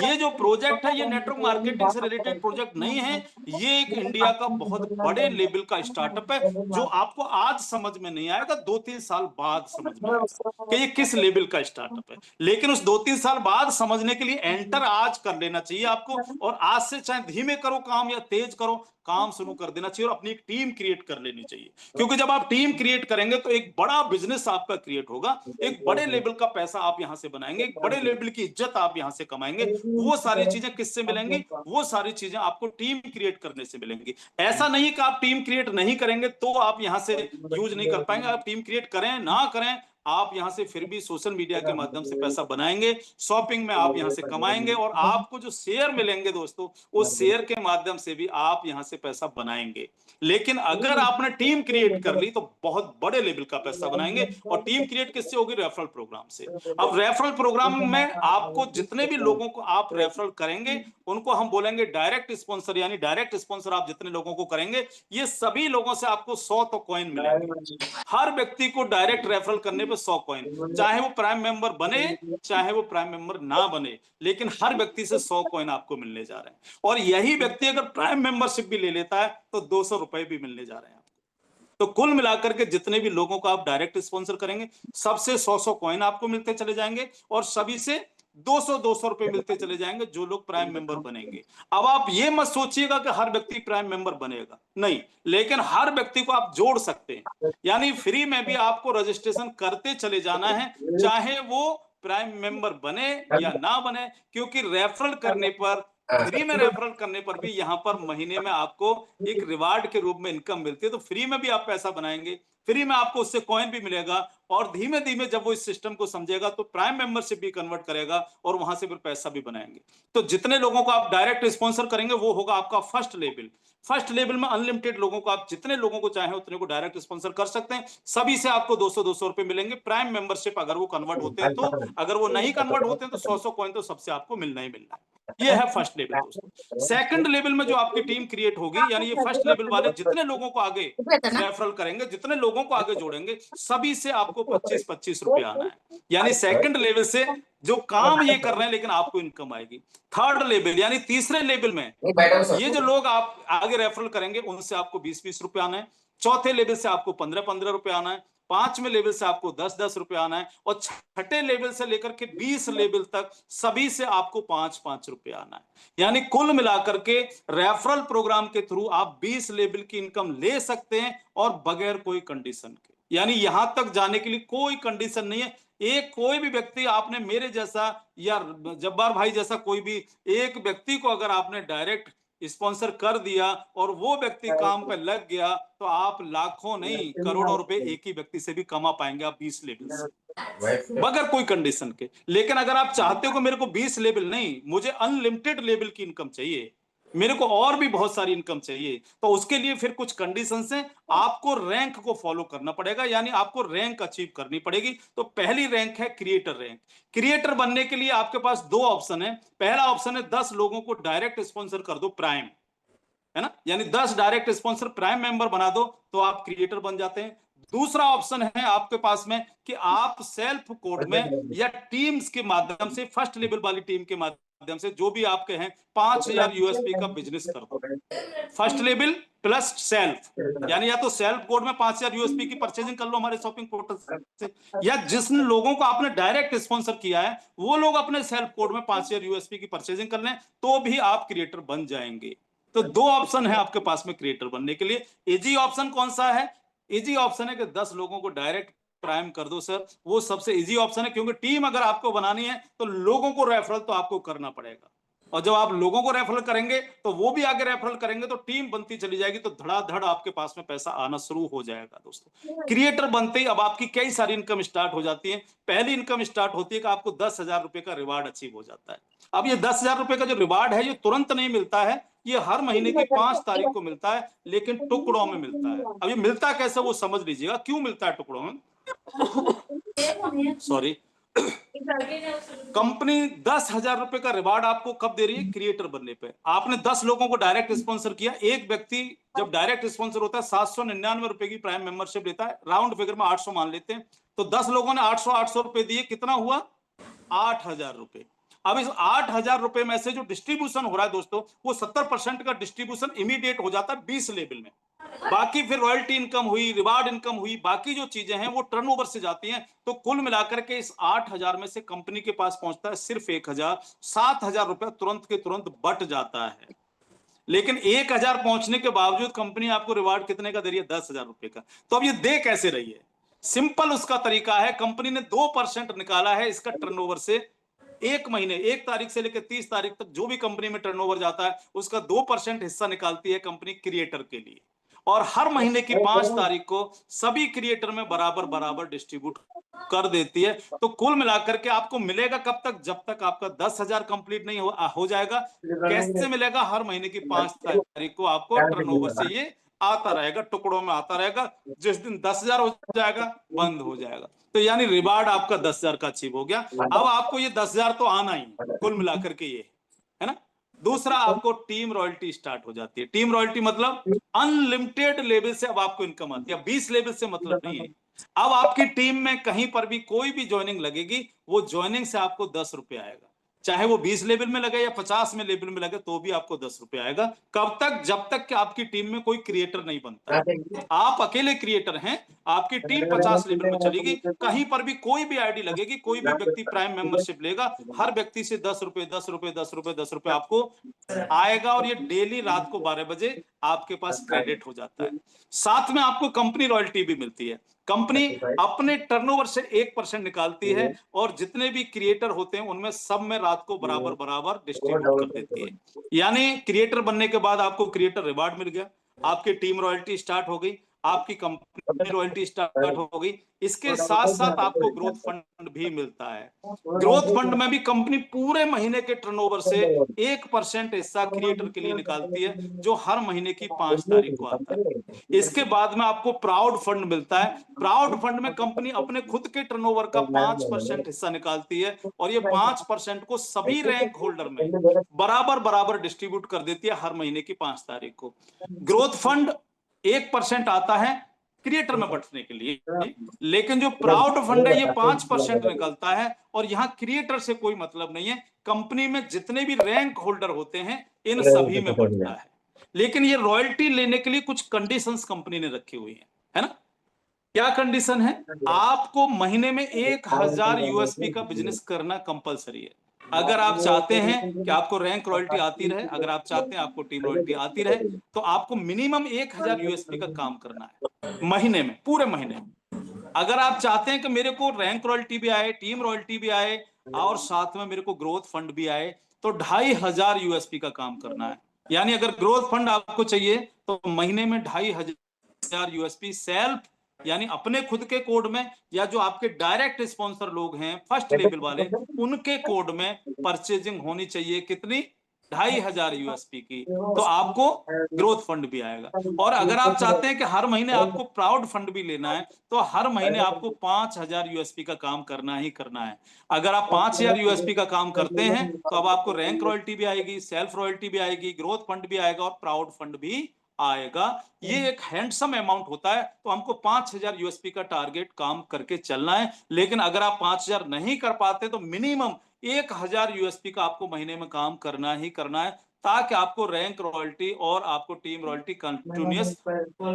ये जो प्रोजेक्ट है ये नेटवर्क मार्केटिंग से रिलेटेड प्रोजेक्ट नहीं है, ये एक इंडिया का बहुत बड़े लेवल का स्टार्टअप है जो आपको आज समझ में नहीं आएगा, 2-3 साल बाद समझ में आएगा कि ये किस लेवल का स्टार्टअप है। लेकिन उस 2-3 साल बाद समझने के लिए एंटर आज कर लेना चाहिए आपको, और आज से चाहे धीमे करो काम या तेज करो, काम शुरू कर देना चाहिए और अपनी एक टीम क्रिएट कर लेनी चाहिए। क्योंकि जब आप टीम क्रिएट करेंगे तो एक बड़ा बिजनेस आपका क्रिएट होगा, एक बड़े लेवल का पैसा आप यहां से बनाएंगे, एक बड़े लेवल की इज्जत आप यहां से कमाएंगे। वो सारी चीजें किससे मिलेंगी? वो सारी चीजें आपको टीम क्रिएट करने से मिलेंगी। ऐसा नहीं कि आप टीम क्रिएट नहीं करेंगे तो आप यहां से यूज नहीं कर पाएंगे। आप टीम क्रिएट करें ना करें, आप यहाँ से फिर भी सोशल मीडिया के माध्यम से पैसा बनाएंगे, शॉपिंग में आप यहाँ से कमाएंगे और आपको जो शेयर मिलेंगे दोस्तों, उस शेयर के माध्यम से भी आप यहाँ से पैसा बनाएंगे। लेकिन अगर आपने टीम क्रिएट कर ली तो बहुत बड़े लेवल का पैसा बनाएंगे। और टीम क्रिएट किससे होगी? रेफरल प्रोग्राम से। अब रेफरल प्रोग्राम में आपको जितने भी लोगों को आप रेफरल करेंगे उनको हम बोलेंगे डायरेक्ट स्पॉन्सर, यानी डायरेक्ट स्पॉन्सर आप जितने लोगों को करेंगे ये सभी लोगों से आपको 100 तो कॉइन मिलेंगे। हर व्यक्ति को डायरेक्ट रेफरल करने पे 100 कॉइन, चाहे वो प्राइम मेंबर बने चाहे वो प्राइम मेंबर ना बने, लेकिन हर व्यक्ति से 100 कॉइन आपको मिलने जा रहे हैं। और यही व्यक्ति अगर प्राइम मेंबरशिप भी ले लेता है तो 200 रुपए भी मिलने जा रहे हैं। तो कुल मिलाकर के जितने भी लोगों को आप डायरेक्ट स्पॉन्सर करेंगे सबसे 100 कॉइन आपको मिलते चले जाएंगे और सभी से 200 रुपए मिलते चले जाएंगे जो लोग प्राइम मेंबर बनेंगे। अब आप ये मत सोचिएगा कि हर व्यक्ति प्राइम मेंबर बनेगा, नहीं, लेकिन हर व्यक्ति को आप जोड़ सकते हैं। यानी फ्री में भी आपको रजिस्ट्रेशन करते चले जाना है, चाहे वो प्राइम मेंबर बने या ना बने, क्योंकि रेफरल करने पर, फ्री में रेफरल करने पर भी यहाँ पर महीने में आपको एक रिवार्ड के रूप में इनकम मिलती है। तो फ्री में भी आप पैसा बनाएंगे, फ्री में आपको उससे कॉइन भी मिलेगा और धीमे धीमे जब वो इस सिस्टम को समझेगा तो प्राइम मेंबरशिप भी कन्वर्ट करेगा और वहां से फिर पैसा भी बनाएंगे। तो जितने लोगों को आप डायरेक्ट स्पॉन्सर करेंगे वो होगा आपका फर्स्ट लेवल। फर्स्ट लेवल में अनलिमिटेड लोगों को, आप जितने लोगों को चाहें उतने को डायरेक्ट स्पॉन्सर कर सकते हैं। सभी से आपको 200 रुपए मिलेंगे। प्राइम मेंबरशिप अगर वो कन्वर्ट होते हैं तो, अगर वो नहीं कन्वर्ट होते हैं तो 100 कॉइन तो सबसे आपको मिलना ही मिलना है। ये है फर्स्ट लेवल दोस्तों। सेकंड लेवल में जो आपकी टीम क्रिएट होगी, यानी ये फर्स्ट लेवल वाले जितने लोगों को आगे रेफरल करेंगे, जितने लोगों को आगे जोड़ेंगे, सभी से आपको 25-25 रुपए आना है। यानी सेकंड लेवल से जो काम ये कर रहे हैं लेकिन आपको इनकम आएगी। थर्ड लेवल यानी तीसरे लेवल में ये जो लोग आप आगे रेफरल करेंगे उनसे आपको 20-20 रुपए आना है। चौथे लेवल से आपको 15-15 रुपए आना है। पांचवें लेवल से आपको 10-10 रुपए आना है और छठे लेवल से लेकर के 20 लेवल तक सभी से आपको 5-5 रुपए आना है। यानी कुल मिलाकर के रेफरल प्रोग्राम के थ्रू आप 20 लेवल की इनकम ले सकते हैं और बगैर कोई कंडीशन के। यानी यहां तक जाने के लिए कोई कंडीशन नहीं है। एक कोई भी व्यक्ति, आपने मेरे जैसा या जब्बार भाई जैसा कोई भी एक व्यक्ति को अगर आपने डायरेक्ट स्पॉन्सर कर दिया और वो व्यक्ति काम पे लग गया तो आप लाखों नहीं करोड़ों रुपए एक ही व्यक्ति से भी कमा पाएंगे आप 20 लेवल से, बगैर कोई कंडीशन के। लेकिन अगर आप चाहते हो कि मेरे को 20 लेवल नहीं, मुझे अनलिमिटेड लेवल की इनकम चाहिए, मेरे को और भी बहुत सारी इनकम चाहिए, तो उसके लिए फिर कुछ कंडीशंस हैं। आपको रैंक को फॉलो करना पड़ेगा, यानी आपको रैंक अचीव करनी पड़ेगी। तो पहली रैंक है क्रिएटर रैंक। क्रिएटर बनने के लिए आपके पास दो ऑप्शन है। पहला ऑप्शन है 10 लोगों को डायरेक्ट स्पॉन्सर कर दो प्राइम, है ना, यानी 10 डायरेक्ट स्पॉन्सर प्राइम मेंबर बना दो तो आप क्रिएटर बन जाते हैं। दूसरा ऑप्शन है आपके पास में कि आप सेल्फ कोड में या टीम्स के माध्यम से, फर्स्ट लेवल वाली टीम के माध्यम से, जो भी आपके हैं 5000 यूएसपी का बिजनेस कर दो। फर्स्ट लेवल प्लस सेल्फ, यानी या तो सेल्फ कोड में 5000 यूएसपी की परचेजिंग कर लो हमारे शॉपिंग पोर्टल से, या जिन लोगों को आपने डायरेक्ट स्पॉन्सर किया है वो लोग अपने सेल्फ कोड में 5000 यूएसपी की परचेजिंग कर लें तो भी आप क्रिएटर बन जाएंगे। तो दो ऑप्शन है आपके पास में क्रिएटर बनने के लिए। इजी ऑप्शन कौन सा है? इजी ऑप्शन है कि 10 लोगों को डायरेक्ट प्राइम कर दो सर, वो सबसे इजी ऑप्शन है, क्योंकि टीम अगर आपको बनानी है तो लोगों को रेफरल तो आपको करना पड़ेगा, और जब आप लोगों को रेफरल करेंगे तो वो भी आगे रेफरल करेंगे तो टीम बनती चली जाएगी, तो धड़ाधड़ आपके पास में पैसा आना शुरू हो जाएगा दोस्तों। क्रिएटर बनते ही अब आपकी कई सारी इनकम स्टार्ट हो जाती है। पहली इनकम स्टार्ट होती है कि आपको 10,000 रुपए का रिवार्ड अचीव हो जाता है। अब ये 10,000 रुपए का जो रिवार्ड है ये तुरंत नहीं मिलता है, ये हर महीने की 5 तारीख को मिलता है, लेकिन टुकड़ों में मिलता है। अब ये मिलता कैसे वो समझ लीजिएगा क्यों मिलता है टुकड़ों में। सॉरी, कंपनी 10,000 रुपए का रिवार्ड आपको कब दे रही है? क्रिएटर बनने पे। आपने 10 लोगों को डायरेक्ट स्पॉन्सर किया। एक व्यक्ति जब डायरेक्ट स्पॉन्सर होता है 799 रुपए की प्राइम मेंबरशिप लेता है, राउंड फिगर में 800 मान लेते हैं, तो 10 लोगों ने 800 रुपए दिए, कितना हुआ? 8,000 रुपए। अब इस 8,000 रुपए में से जो डिस्ट्रीब्यूशन हो रहा है दोस्तों, वो 70% का डिस्ट्रीब्यूशन इमीडिएट हो जाता है 20 लेवल में। बाकी फिर रॉयल्टी इनकम हुई, रिवार्ड इनकम हुई, बाकी जो चीजें हैं वो टर्नओवर से जाती हैं। तो कुल मिलाकर के इस 8,000 में से कंपनी के पास पहुंचता है सिर्फ 1,000। 7,000 रुपया तुरंत के तुरंत बट जाता है। लेकिन 1,000 पहुंचने के बावजूद कंपनी आपको रिवार्ड कितने का दे रही है? 10,000 रुपए का। तो अब ये दे कैसे रही है? सिंपल उसका तरीका है, कंपनी ने 2% निकाला है इसका टर्नओवर से। एक महीने, 1 तारीख से लेकर 30 तारीख तक जो भी कंपनी में टर्नओवर जाता है उसका 2% हिस्सा निकालती है कंपनी क्रिएटर के लिए, और हर महीने की 5 तारीख को सभी क्रिएटर में बराबर बराबर डिस्ट्रीब्यूट कर देती है। तो कुल मिलाकर के आपको मिलेगा कब तक, जब तक आपका 10,000 कंप्लीट नहीं हो जाएगा। कैसे मिलेगा? हर महीने की 5 तारीख को आपको टर्नओवर से ये आता रहेगा, टुकड़ों में आता रहेगा। जिस दिन 10,000 हो जाएगा बंद हो जाएगा। तो यानी रिवार्ड आपका 10,000 का अचीव हो गया। अब आपको ये 10,000 तो आना ही है, कुल मिलाकर के ये है ना। दूसरा, आपको टीम रॉयल्टी स्टार्ट हो जाती है। टीम रॉयल्टी मतलब अनलिमिटेड लेवल से अब आपको इनकम आती है। 20 लेवल से मतलब नहीं है। अब आपकी टीम में कहीं पर भी कोई भी ज्वाइनिंग लगेगी, वो ज्वाइनिंग से आपको 10 रुपए आएगा। चाहे वो 20 लेवल में लगे या 50 में लेवल में लगे, तो भी आपको 10 रुपए आएगा। कब तक? जब तक कि आपकी टीम में कोई क्रिएटर नहीं बनता है। आप अकेले क्रिएटर हैं, आपकी टीम 50 लेवल में चलेगी, कहीं पर भी कोई भी आईडी लगेगी, कोई भी व्यक्ति प्राइम मेंबरशिप लेगा, हर व्यक्ति से 10 रुपए 10 रुपए 10 रुपए 10 रुपए आपको आएगा। और ये डेली रात को 12 बजे आपके पास क्रेडिट हो जाता है। साथ में आपको कंपनी रॉयल्टी भी मिलती है। कंपनी अपने टर्नओवर से 1% निकालती है और जितने भी क्रिएटर होते हैं उनमें सब में रात को बराबर बराबर डिस्ट्रीब्यूट कर देती है। यानी क्रिएटर बनने के बाद आपको क्रिएटर रिवार्ड मिल गया, आपकी टीम रॉयल्टी स्टार्ट हो गई, आपकी कंपनी रॉयल्टी स्टार्ट हो गई। इसके साथ साथ आपको ग्रोथ फंड भी मिलता है। ग्रोथ फंड में भी कंपनी पूरे महीने के टर्नओवर से 1% हिस्सा क्रिएटर के लिए निकालती है, जो हर महीने की 5 तारीख को आता है। इसके बाद में आपको प्राउड फंड मिलता है। प्राउड फंड में कंपनी अपने खुद के टर्नओवर का 5% हिस्सा निकालती है और ये 5% को सभी रैंक होल्डर में बराबर बराबर डिस्ट्रीब्यूट कर देती है हर महीने की 5 तारीख को। ग्रोथ फंड 1% आता है क्रिएटर में बंटने के लिए, लेकिन जो प्राउड फंड है ये 5% निकलता है और यहां क्रिएटर से कोई मतलब नहीं है। कंपनी में जितने भी रैंक होल्डर होते हैं इन सभी में बंटता है। लेकिन ये रॉयल्टी लेने के लिए कुछ कंडीशंस कंपनी ने रखी हुई है ना। क्या कंडीशन है? आपको महीने में 1,000 यूएसपी का बिजनेस करना कंपलसरी है। अगर आप चाहते हैं कि आपको रैंक रॉयल्टी आती रहे, अगर आप चाहते हैं आपको टीम रॉयल्टी आती रहे, तो आपको मिनिमम 1,000 यूएसपी का काम करना है महीने में, पूरे महीने में। अगर आप चाहते हैं कि मेरे को रैंक रॉयल्टी भी आए, टीम रॉयल्टी भी आए और साथ में मेरे को ग्रोथ फंड भी आए, तो 2,500 यूएसपी का काम करना है। यानी अगर ग्रोथ फंड आपको चाहिए तो महीने में 2,500 यूएसपी सेल्फ, यानी अपने खुद के कोड में, या जो आपके डायरेक्ट स्पॉन्सर लोग हैं फर्स्ट लेवल वाले, उनके कोड में परचेजिंग होनी चाहिए। कितनी? 2,500 यूएसपी की। तो आपको ग्रोथ फंड भी आएगा। और अगर आप चाहते हैं कि हर महीने आपको प्राउड फंड भी लेना है, तो हर महीने आपको 5,000 यूएसपी का काम करना ही करना है। अगर आप 5,000 यूएसपी का काम करते हैं तो अब आपको रैंक रॉयल्टी भी आएगी, सेल्फ रॉयल्टी भी आएगी, ग्रोथ फंड भी आएगा और प्राउड फंड भी आएगा। ये एक हैंडसम अमाउंट होता है। तो हमको 5,000 यूएसपी का टारगेट काम करके चलना है। लेकिन अगर आप 5,000 नहीं कर पाते तो मिनिमम 1,000 यूएसपी का आपको महीने में काम करना ही करना है, ताकि आपको रैंक रॉयल्टी और आपको टीम रॉयल्टी कंटिन्यूअस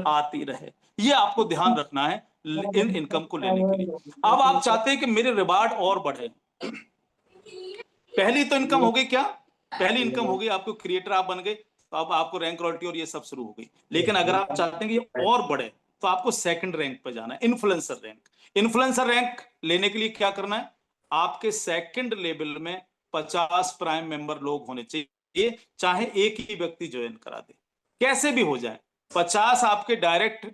आती रहे। ये आपको ध्यान रखना है इन इनकम को लेने के लिए। अब आप चाहते हैं कि मेरे रिवार्ड और बढ़े। पहली तो इनकम हो गई क्या? पहली इनकम हो गई, आपको क्रिएटर आप बन गए, तो अब आपको रैंक रॉयल्टी और ये सब शुरू हो गई। लेकिन अगर आप चाहते हैं कि ये और बढ़े, तो आपको सेकंड रैंक पे जाना है, इन्फ्लुएंसर रैंक। इन्फ्लुएंसर रैंक लेने के लिए क्या करना है? आपके सेकंड लेवल में 50 प्राइम मेंबर लोग होने चाहिए, चाहे एक ही व्यक्ति ज्वाइन करा दे, कैसे भी हो जाए। 50 आपके डायरेक्ट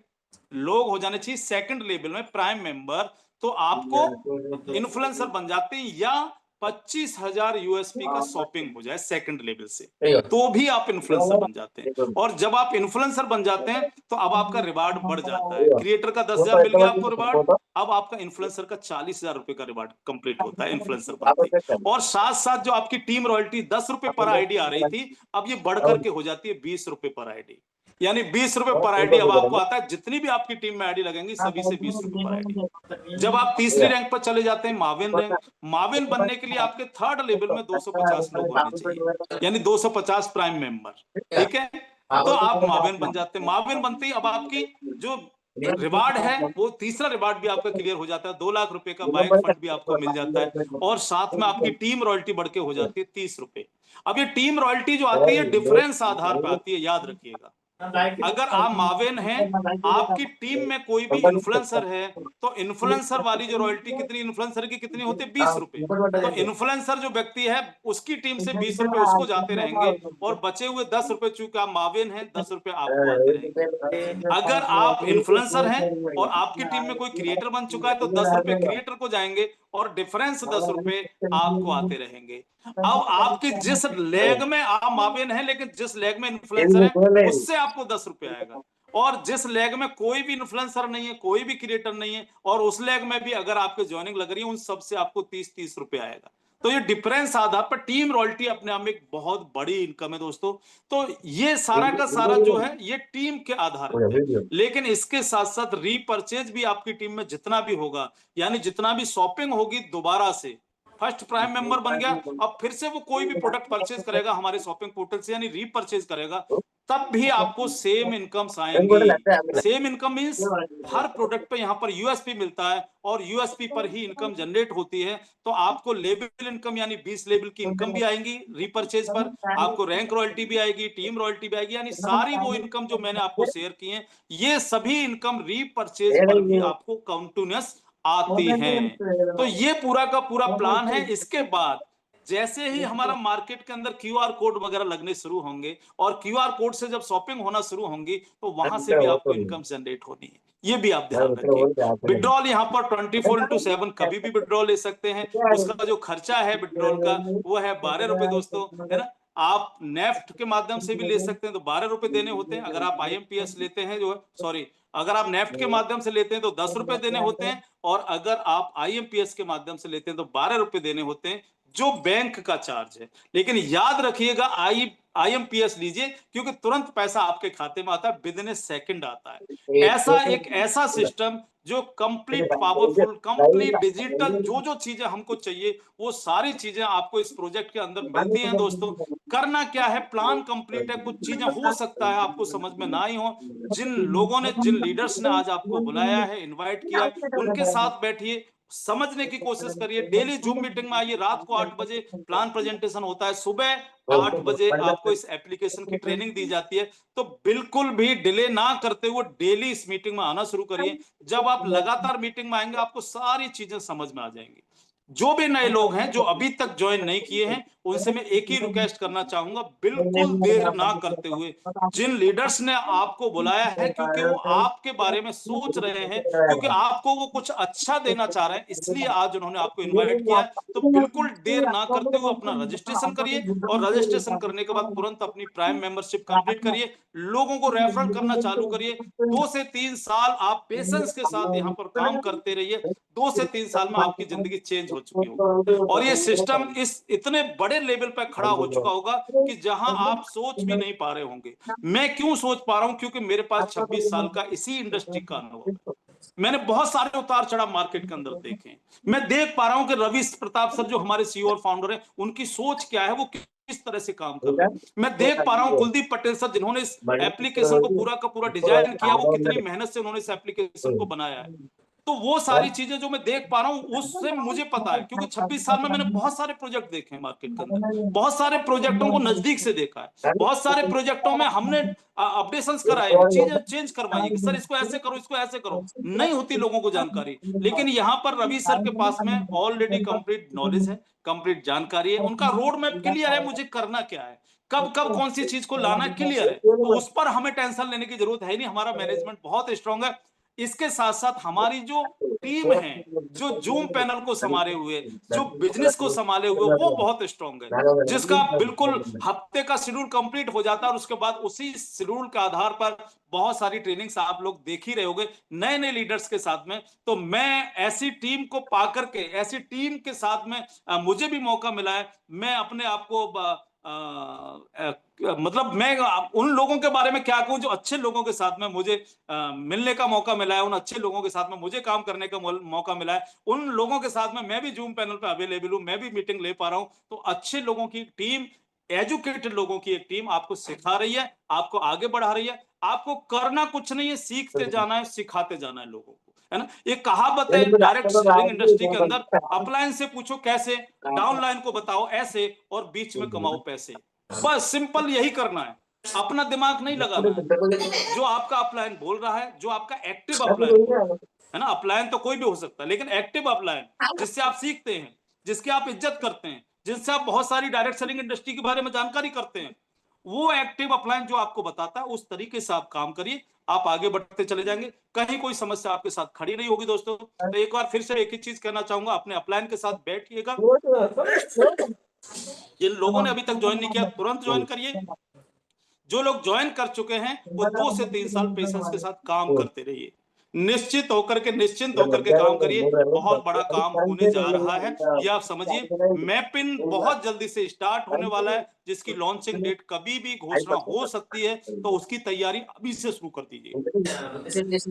लोग हो जाने चाहिए सेकंड लेवल में प्राइम मेंबर, तो आपको इन्फ्लुएंसर बन जाते हैं। या 25,000 यूएसपी का शॉपिंग हो जाए सेकंड लेवल से, तो भी आप इन्फ्लुएंसर बन जाते हैं। और जब आप इन्फ्लुएंसर बन जाते हैं तो अब आपका रिवार्ड बढ़ जाता है। क्रिएटर का 10,000 मिल गया आपको रिवार्ड, अब आपका इन्फ्लुएंसर का 40,000 रुपए का रिवार्ड कंप्लीट होता है इन्फ्लुएंसर बनते ही। और साथ साथ जो आपकी टीम रॉयल्टी 10 रुपए पर आईडी आ रही थी, अब ये बढ़ करके हो जाती है 20 रुपए पर आईडी। यानी 20 रुपए पर आईडी अब आपको आता है। जितनी भी आपकी टीम में आईडी लगेंगी सभी से 20 रुपए पर आईडी। जब आप तीसरी रैंक पर चले जाते हैं, माविन रैंक, माविन बनने के लिए आपके थर्ड लेवल में 250 लोग होने चाहिए, यानी 250 प्राइम मेंबर। ठीक है, तो आप माविन बन जाते हैं। माविन बनते ही अब आपकी जो रिवार्ड है वो तीसरा रिवार्ड भी आपका क्लियर हो जाता है। 2 लाख रुपए का बाइक फंड भी आपको मिल जाता है और साथ में आपकी टीम रॉयल्टी बढ़ के हो जाती है 30 रुपए। अब ये टीम रॉयल्टी जो आती है डिफरेंस आधार पर आती है, याद रखिएगा। अगर आप मावेन हैं, आपकी टीम में कोई भी इन्फ्लुएंसर है, तो इन्फ्लुएंसर वाली जो रॉयल्टी कितनी, इन्फ्लुएंसर की कितनी होती है, 20 रुपए। तो इन्फ्लुएंसर जो व्यक्ति है उसकी टीम से 20 रुपए उसको जाते रहेंगे, और बचे हुए 10 रुपए, चूंकि आप मावेन हैं, 10 रुपए आपको आते रहेंगे। अगर आप इन्फ्लुएंसर हैं और आपकी टीम में कोई क्रिएटर बन चुका है, तो 10 रुपए क्रिएटर को जाएंगे और डिफरेंस 10 रुपए आपको आते रहेंगे। अब आपकी जिस लेग में आप मावेन हैं, लेकिन जिस लेग में इन्फ्लुएंसर है, उससे आपको 10 रुपए आएगा। और जिस लेग में कोई भी इन्फ्लुएंसर नहीं है, कोई भी क्रिएटर नहीं है, और उस लेग में भी अगर आपके ज्वाइनिंग लग रही है, उन सबसे आपको 30-30 रुपए आएगा। तो ये डिफरेंस आधार पर टीम रॉयल्टी अपने आप में एक बहुत बड़ी इनकम है दोस्तों। तो ये सारा का सारा जो है ये टीम के आधारित है। लेकिन इसके साथ साथ रीपरचेज भी आपकी टीम में जितना भी होगा, यानी जितना भी शॉपिंग होगी दोबारा से, फर्स्ट प्राइम मेंबर बन गया, अब फिर से वो कोई भी प्रोडक्ट परचेज करेगा हमारे शॉपिंग पोर्टल से, यानी रीपरचेज करेगा, तब भी आपको सेम इनकम्स आएंगी। सेम इनकम मींस हर प्रोडक्ट पे यहाँ पर यूएसपी मिलता है, और यूएसपी पर ही इनकम जनरेट होती है। तो आपको लेबल इनकम यानी 20 लेबल की इनकम भी आएंगी रीपरचेज पर, आपको रैंक रॉयल्टी भी आएगी, टीम रॉयल्टी भी आएगी, यानी सारी वो इनकम जो मैंने आपको शेयर की है, ये सभी इनकम रीपरचेज पर भी आपको काउंटिन्यूअस आती हैं। तो ये पूरा का पूरा प्लान है। इसके बाद जैसे ही हमारा मार्केट के अंदर क्यूआर कोड वगैरह लगने शुरू होंगे, और क्यूआर कोड से जब शॉपिंग होना शुरू होंगी, तो वहां से भी आपको इनकम जनरेट होनी है। ये भी आप ध्यान रखिए। विड्रॉल यहाँ पर 24/7 कभी भी विड्रॉल ले सकते हैं। उसका जो खर्चा है विड्रॉल का, वो है 12 रुपए दोस्तों, है ना। आप नेफ्ट के माध्यम से भी ले सकते हैं, तो 12 रुपए देने होते हैं। अगर आप आईएमपीएस लेते हैं, जो है सॉरी, अगर आप नेफ्ट के माध्यम से लेते हैं तो 10 रुपए देने होते हैं, और अगर आप आईएमपीएस के माध्यम से लेते हैं तो 12 रुपए देने होते हैं, जो बैंक का चार्ज है। लेकिन याद रखिएगा, आईएमपीएस लीजिए, क्योंकि तुरंत पैसा आपके खाते में आता है, विद इन ए सेकंड आता है। ऐसा सिस्टम जो कंप्लीट पावरफुल, कंप्लीट डिजिटल, जो जो चीजें हमको चाहिए वो सारी चीजें आपको इस प्रोजेक्ट के अंदर मिलती हैं दोस्तों। करना क्या है, प्लान कंप्लीट है। कुछ चीजें हो सकता है आपको समझ में ना ही हो। जिन लोगों ने, जिन लीडर्स ने आज आपको बुलाया है, इनवाइट किया है, उनके साथ बैठिए, समझने की कोशिश करिए। डेली जूम मीटिंग में आइए। रात को 8 बजे प्लान प्रेजेंटेशन होता है, सुबह 8 बजे आपको इस एप्लीकेशन की ट्रेनिंग दी जाती है। तो बिल्कुल भी डिले ना करते हुए डेली इस मीटिंग में आना शुरू करिए। जब आप लगातार मीटिंग में आएंगे, आपको सारी चीजें समझ में आ जाएंगी। जो भी नए लोग हैं जो अभी तक ज्वाइन नहीं किए हैं, उनसे मैं एक ही रिक्वेस्ट करना चाहूंगा, बिल्कुल देर ना करते हुए, जिन लीडर्स ने आपको बुलाया है, क्योंकि वो आपके बारे में सोच रहे हैं, क्योंकि आपको वो कुछ अच्छा देना चाह रहे हैं, इसलिए आज उन्होंने आपको इनवाइट किया है। तो बिल्कुल देर ना करते हुए अपना रजिस्ट्रेशन करिए, और रजिस्ट्रेशन करने के बाद तुरंत अपनी प्राइम मेंबरशिप कंप्लीट करिए। लोगों को रेफरल करना चालू करिए। 2 से 3 साल आप पेशेंस के साथ यहाँ पर काम करते रहिए। 2 से 3 साल में आपकी जिंदगी चेंज हो चुकी होगी, और ये सिस्टम इस इतने बड़े लेवल पर खड़ा हो चुका होगा कि जहां आप सोच भी नहीं पा रहे होंगे। मैं क्यों सोच पा रहा हूं, क्योंकि मेरे पास 26 साल का इसी इंडस्ट्री का अनुभव है। मैंने बहुत सारे उतार चढ़ाव मार्केट के अंदर देखे हैं। मैं देख पा रहा हूं कि रवि प्रताप सर जो हमारे सीईओ और फाउंडर हैं, उनकी सोच क्या है, वो किस तरह से काम कर रहे हैं। मैं देख पा रहा हूं कुलदीप पटेल सर, जिन्होंने इस एप्लीकेशन को पूरा का पूरा डिजाइन किया, वो कितनी मेहनत से उन्होंने इस एप्लीकेशन को बनाया है। तो वो सारी चीजें जो मैं देख पा रहा हूं, उससे मुझे पता है, क्योंकि 26 साल में मैंने बहुत सारे प्रोजेक्ट देखे हैं मार्केट के अंदर, बहुत सारे प्रोजेक्टों को नजदीक से देखा है, बहुत सारे प्रोजेक्टों में हमने अपडेशंस कराए हैं, चीजें चेंज करवाई कि सर इसको ऐसे करो, इसको ऐसे करो। नहीं होती लोगों को जानकारी, लेकिन यहाँ पर रवि सर के पास में ऑलरेडी कंप्लीट नॉलेज है, कंप्लीट जानकारी है, उनका रोड मैप क्लियर है, मुझे करना क्या है, कब कब कौन सी चीज को लाना क्लियर है। तो उस पर हमें टेंशन लेने की जरूरत है नहीं, हमारा मैनेजमेंट बहुत स्ट्रांग है। इसके साथ साथ हमारी जो टीम है, जो जूम पैनल को संभाले हुए, जो बिजनेस को संभाले हुए, वो बहुत स्ट्रांग है, जिसका बिल्कुल हफ्ते का शेड्यूल कंप्लीट हो जाता है, और उसके बाद उसी शेड्यूल के आधार पर बहुत सारी ट्रेनिंग्स आप लोग देख ही रहे होंगे नए नए लीडर्स के साथ में। तो मैं ऐसी टीम को पाकर के, ऐसी टीम के साथ में मुझे भी मौका मिला है। मैं अपने आप को मतलब मैं उन लोगों के बारे में क्या कहूं जो अच्छे लोगों के साथ में मुझे मिलने का मौका मिला है, उन अच्छे लोगों के साथ में मुझे काम करने का मौका मिला है, उन लोगों के साथ में मैं भी जूम पैनल पे अवेलेबल हूं, मैं भी मीटिंग ले पा रहा हूं। तो अच्छे लोगों की टीम, एजुकेटेड लोगों की एक टीम आपको सिखा रही है, आपको आगे बढ़ा रही है। आपको करना कुछ नहीं है, सीखते जाना है, सिखाते जाना है लोगों को, है ना। एक कहावत है डायरेक्ट सेलिंग इंडस्ट्री के अंदर, अपलाइन से पूछो कैसे, डाउनलाइन को बताओ ऐसे, और बीच में कमाओ पैसे। बस सिंपल यही करना है। अपना दिमाग नहीं लगाना है। जो आपका अपलायन बोल रहा है, जो आपका एक्टिव अपलायन है ना, अपलायन तो कोई भी हो सकता है, लेकिन एक्टिव अपलायन जिससे आप सीखते हैं, जिसकी आप इज्जत करते हैं, जिससे आप बहुत सारी डायरेक्ट सेलिंग इंडस्ट्री के बारे में जानकारी करते हैं, वो एक्टिव अपलायन जो आपको बताता है, उस तरीके से आप काम करिए, आप आगे बढ़ते चले जाएंगे, कहीं कोई समस्या आपके साथ खड़ी नहीं होगी दोस्तों। तो एक बार फिर से एक ही चीज कहना चाहूंगा, अपने अपलायन के साथ बैठिएगा। जिन लोगों ने अभी तक ज्वाइन नहीं किया, तुरंत ज्वाइन करिए। जो लोग ज्वाइन कर चुके हैं, वो 2 से 3 साल पेशेंस के साथ काम करते रहिए। निश्चित होकर के, निश्चिंत होकर के काम करिए, बहुत बड़ा काम होने जा रहा है, ये आप समझिए। मैपिन बहुत जल्दी से स्टार्ट होने वाला है, जिसकी लॉन्चिंग डेट कभी भी घोषणा हो सकती है, तो उसकी तैयारी अभी से शुरू कर दीजिए।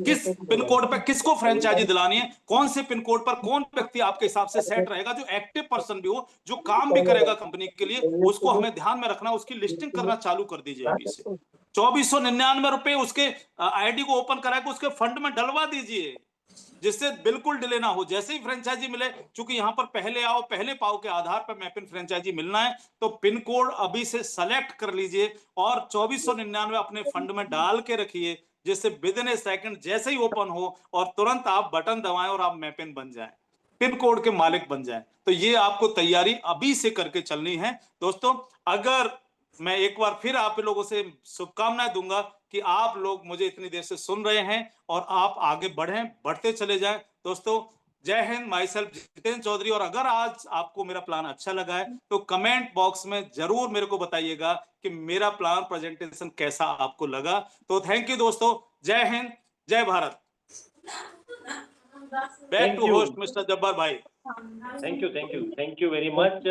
किस पिन कोड पे किसको फ्रेंचाइजी दिलानी है, कौन से पिन कोड पर कौन व्यक्ति आपके हिसाब से सेट रहेगा, जो एक्टिव पर्सन भी हो, जो काम भी करेगा कंपनी के लिए, उसको हमें ध्यान में रखना, उसकी लिस्टिंग करना चालू कर दीजिए अभी से। 2499 रुपए उसके आईडी को ओपन करा के उसके फंड में डलवा दीजिए, जिससे बिल्कुल डिले ना हो। जैसे ही फ्रेंचाइजी मिले, चूंकि यहां पर पहले आओ पहले पाओ के आधार पर मैपिन फ्रेंचाइजी मिलना है, तो पिन कोड अभी से सेलेक्ट कर लीजिए और 2499 अपने फंड में डाल के रखिए, जिससे विद इन ए सेकंड जैसे ही ओपन हो और तुरंत आप बटन दबाएं और आप मैपिन बन जाएं, पिन कोड के मालिक बन जाएं। तो ये आपको तैयारी अभी से करके चलनी है दोस्तों। अगर मैं एक बार फिर आप लोगों से शुभकामनाएं दूंगा कि आप लोग मुझे इतनी देर से सुन रहे हैं और आप आगे बढ़ें, बढ़ते चले जाएं दोस्तों। जय हिंद, माई सेल्फ जितेंद्र चौधरी। और अगर आज आपको मेरा प्लान अच्छा लगा है, तो कमेंट बॉक्स में जरूर मेरे को बताइएगा कि मेरा प्लान प्रेजेंटेशन कैसा आपको लगा। तो थैंक यू दोस्तों, जय हिंद, जय Bharat. Back to host mister Jabbar भाई। Thank you very much.